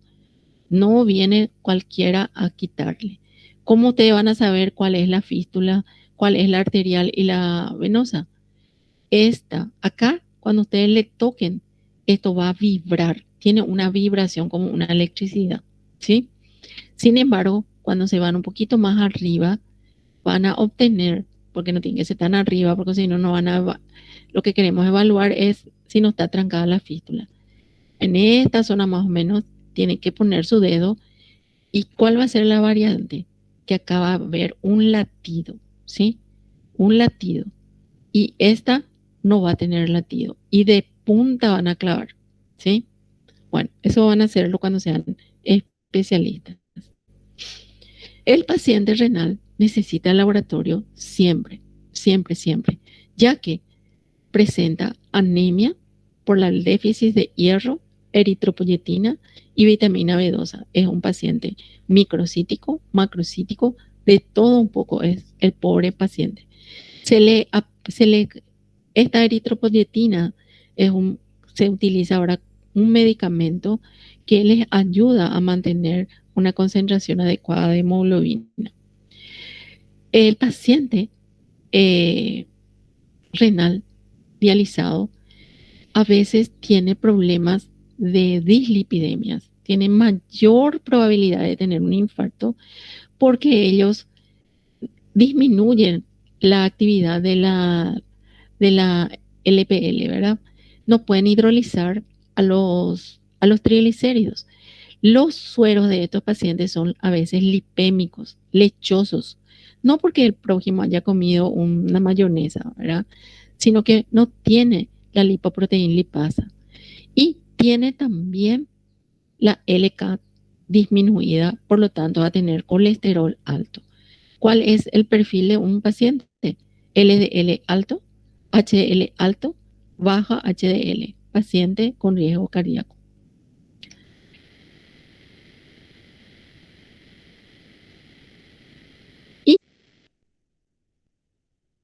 No viene cualquiera a quitarle. ¿Cómo ustedes van a saber cuál es la fístula, cuál es la arterial y la venosa? Acá, cuando ustedes le toquen, esto va a vibrar. Tiene una vibración como una electricidad, ¿sí? Sin embargo, cuando se van un poquito más arriba, van a obtener, porque no tienen que ser tan arriba, porque si no, no van a. Lo que queremos evaluar es si no está trancada la fístula. En esta zona más o menos, tiene que poner su dedo. ¿Y cuál va a ser la variante? Que acá va a haber un latido, ¿sí? Un latido. Y esta no va a tener latido. Y de punta van a clavar, ¿sí? Bueno, eso van a hacerlo cuando sean especialistas. El paciente renal necesita el laboratorio siempre, siempre, siempre, ya que presenta anemia por el déficit de hierro, eritropoyetina y vitamina B12. Es un paciente microcítico, macrocítico, de todo un poco es el pobre paciente. Esta eritropoyetina se utiliza ahora un medicamento que les ayuda a mantener una concentración adecuada de hemoglobina. El paciente renal dializado a veces tiene problemas de dislipidemias, tiene mayor probabilidad de tener un infarto porque ellos disminuyen la actividad de la LPL, ¿verdad? No pueden hidrolizar a los triglicéridos. Los sueros de estos pacientes son a veces lipémicos, lechosos, no porque el prójimo haya comido una mayonesa, ¿verdad? Sino que no tiene la lipoproteína lipasa y tiene también la LK disminuida, por lo tanto va a tener colesterol alto. ¿Cuál es el perfil de un paciente? LDL alto, HDL alto, baja HDL, paciente con riesgo cardíaco.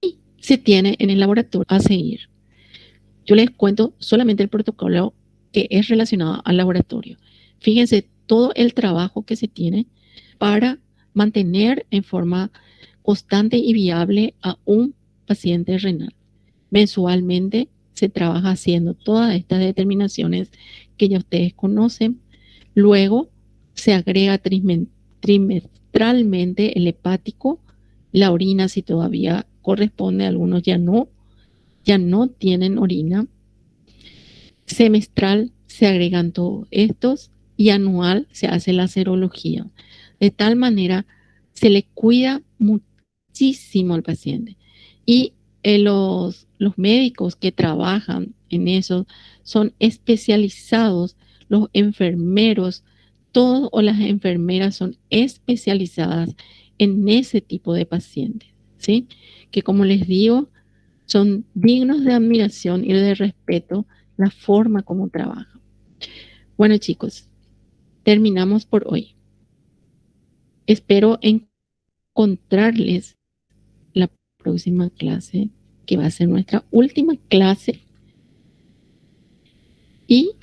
Y se tiene en el laboratorio a seguir. Yo les cuento solamente el protocolo que es relacionado al laboratorio. Fíjense todo el trabajo que se tiene para mantener en forma constante y viable a un paciente renal. Mensualmente se trabaja haciendo todas estas determinaciones que ya ustedes conocen. Luego se agrega trimestralmente el hepático, la orina si todavía corresponde, algunos ya no tienen orina. Semestral se agregan todos estos y anual se hace la serología. De tal manera se le cuida muchísimo al paciente. Y los médicos que trabajan en eso son especializados, los enfermeros, todos o las enfermeras son especializadas en ese tipo de pacientes, ¿sí? Que como les digo, son dignos de admiración y de respeto la forma como trabajan. Bueno, chicos, terminamos por hoy. Espero encontrarles la próxima clase, que va a ser nuestra última clase. Y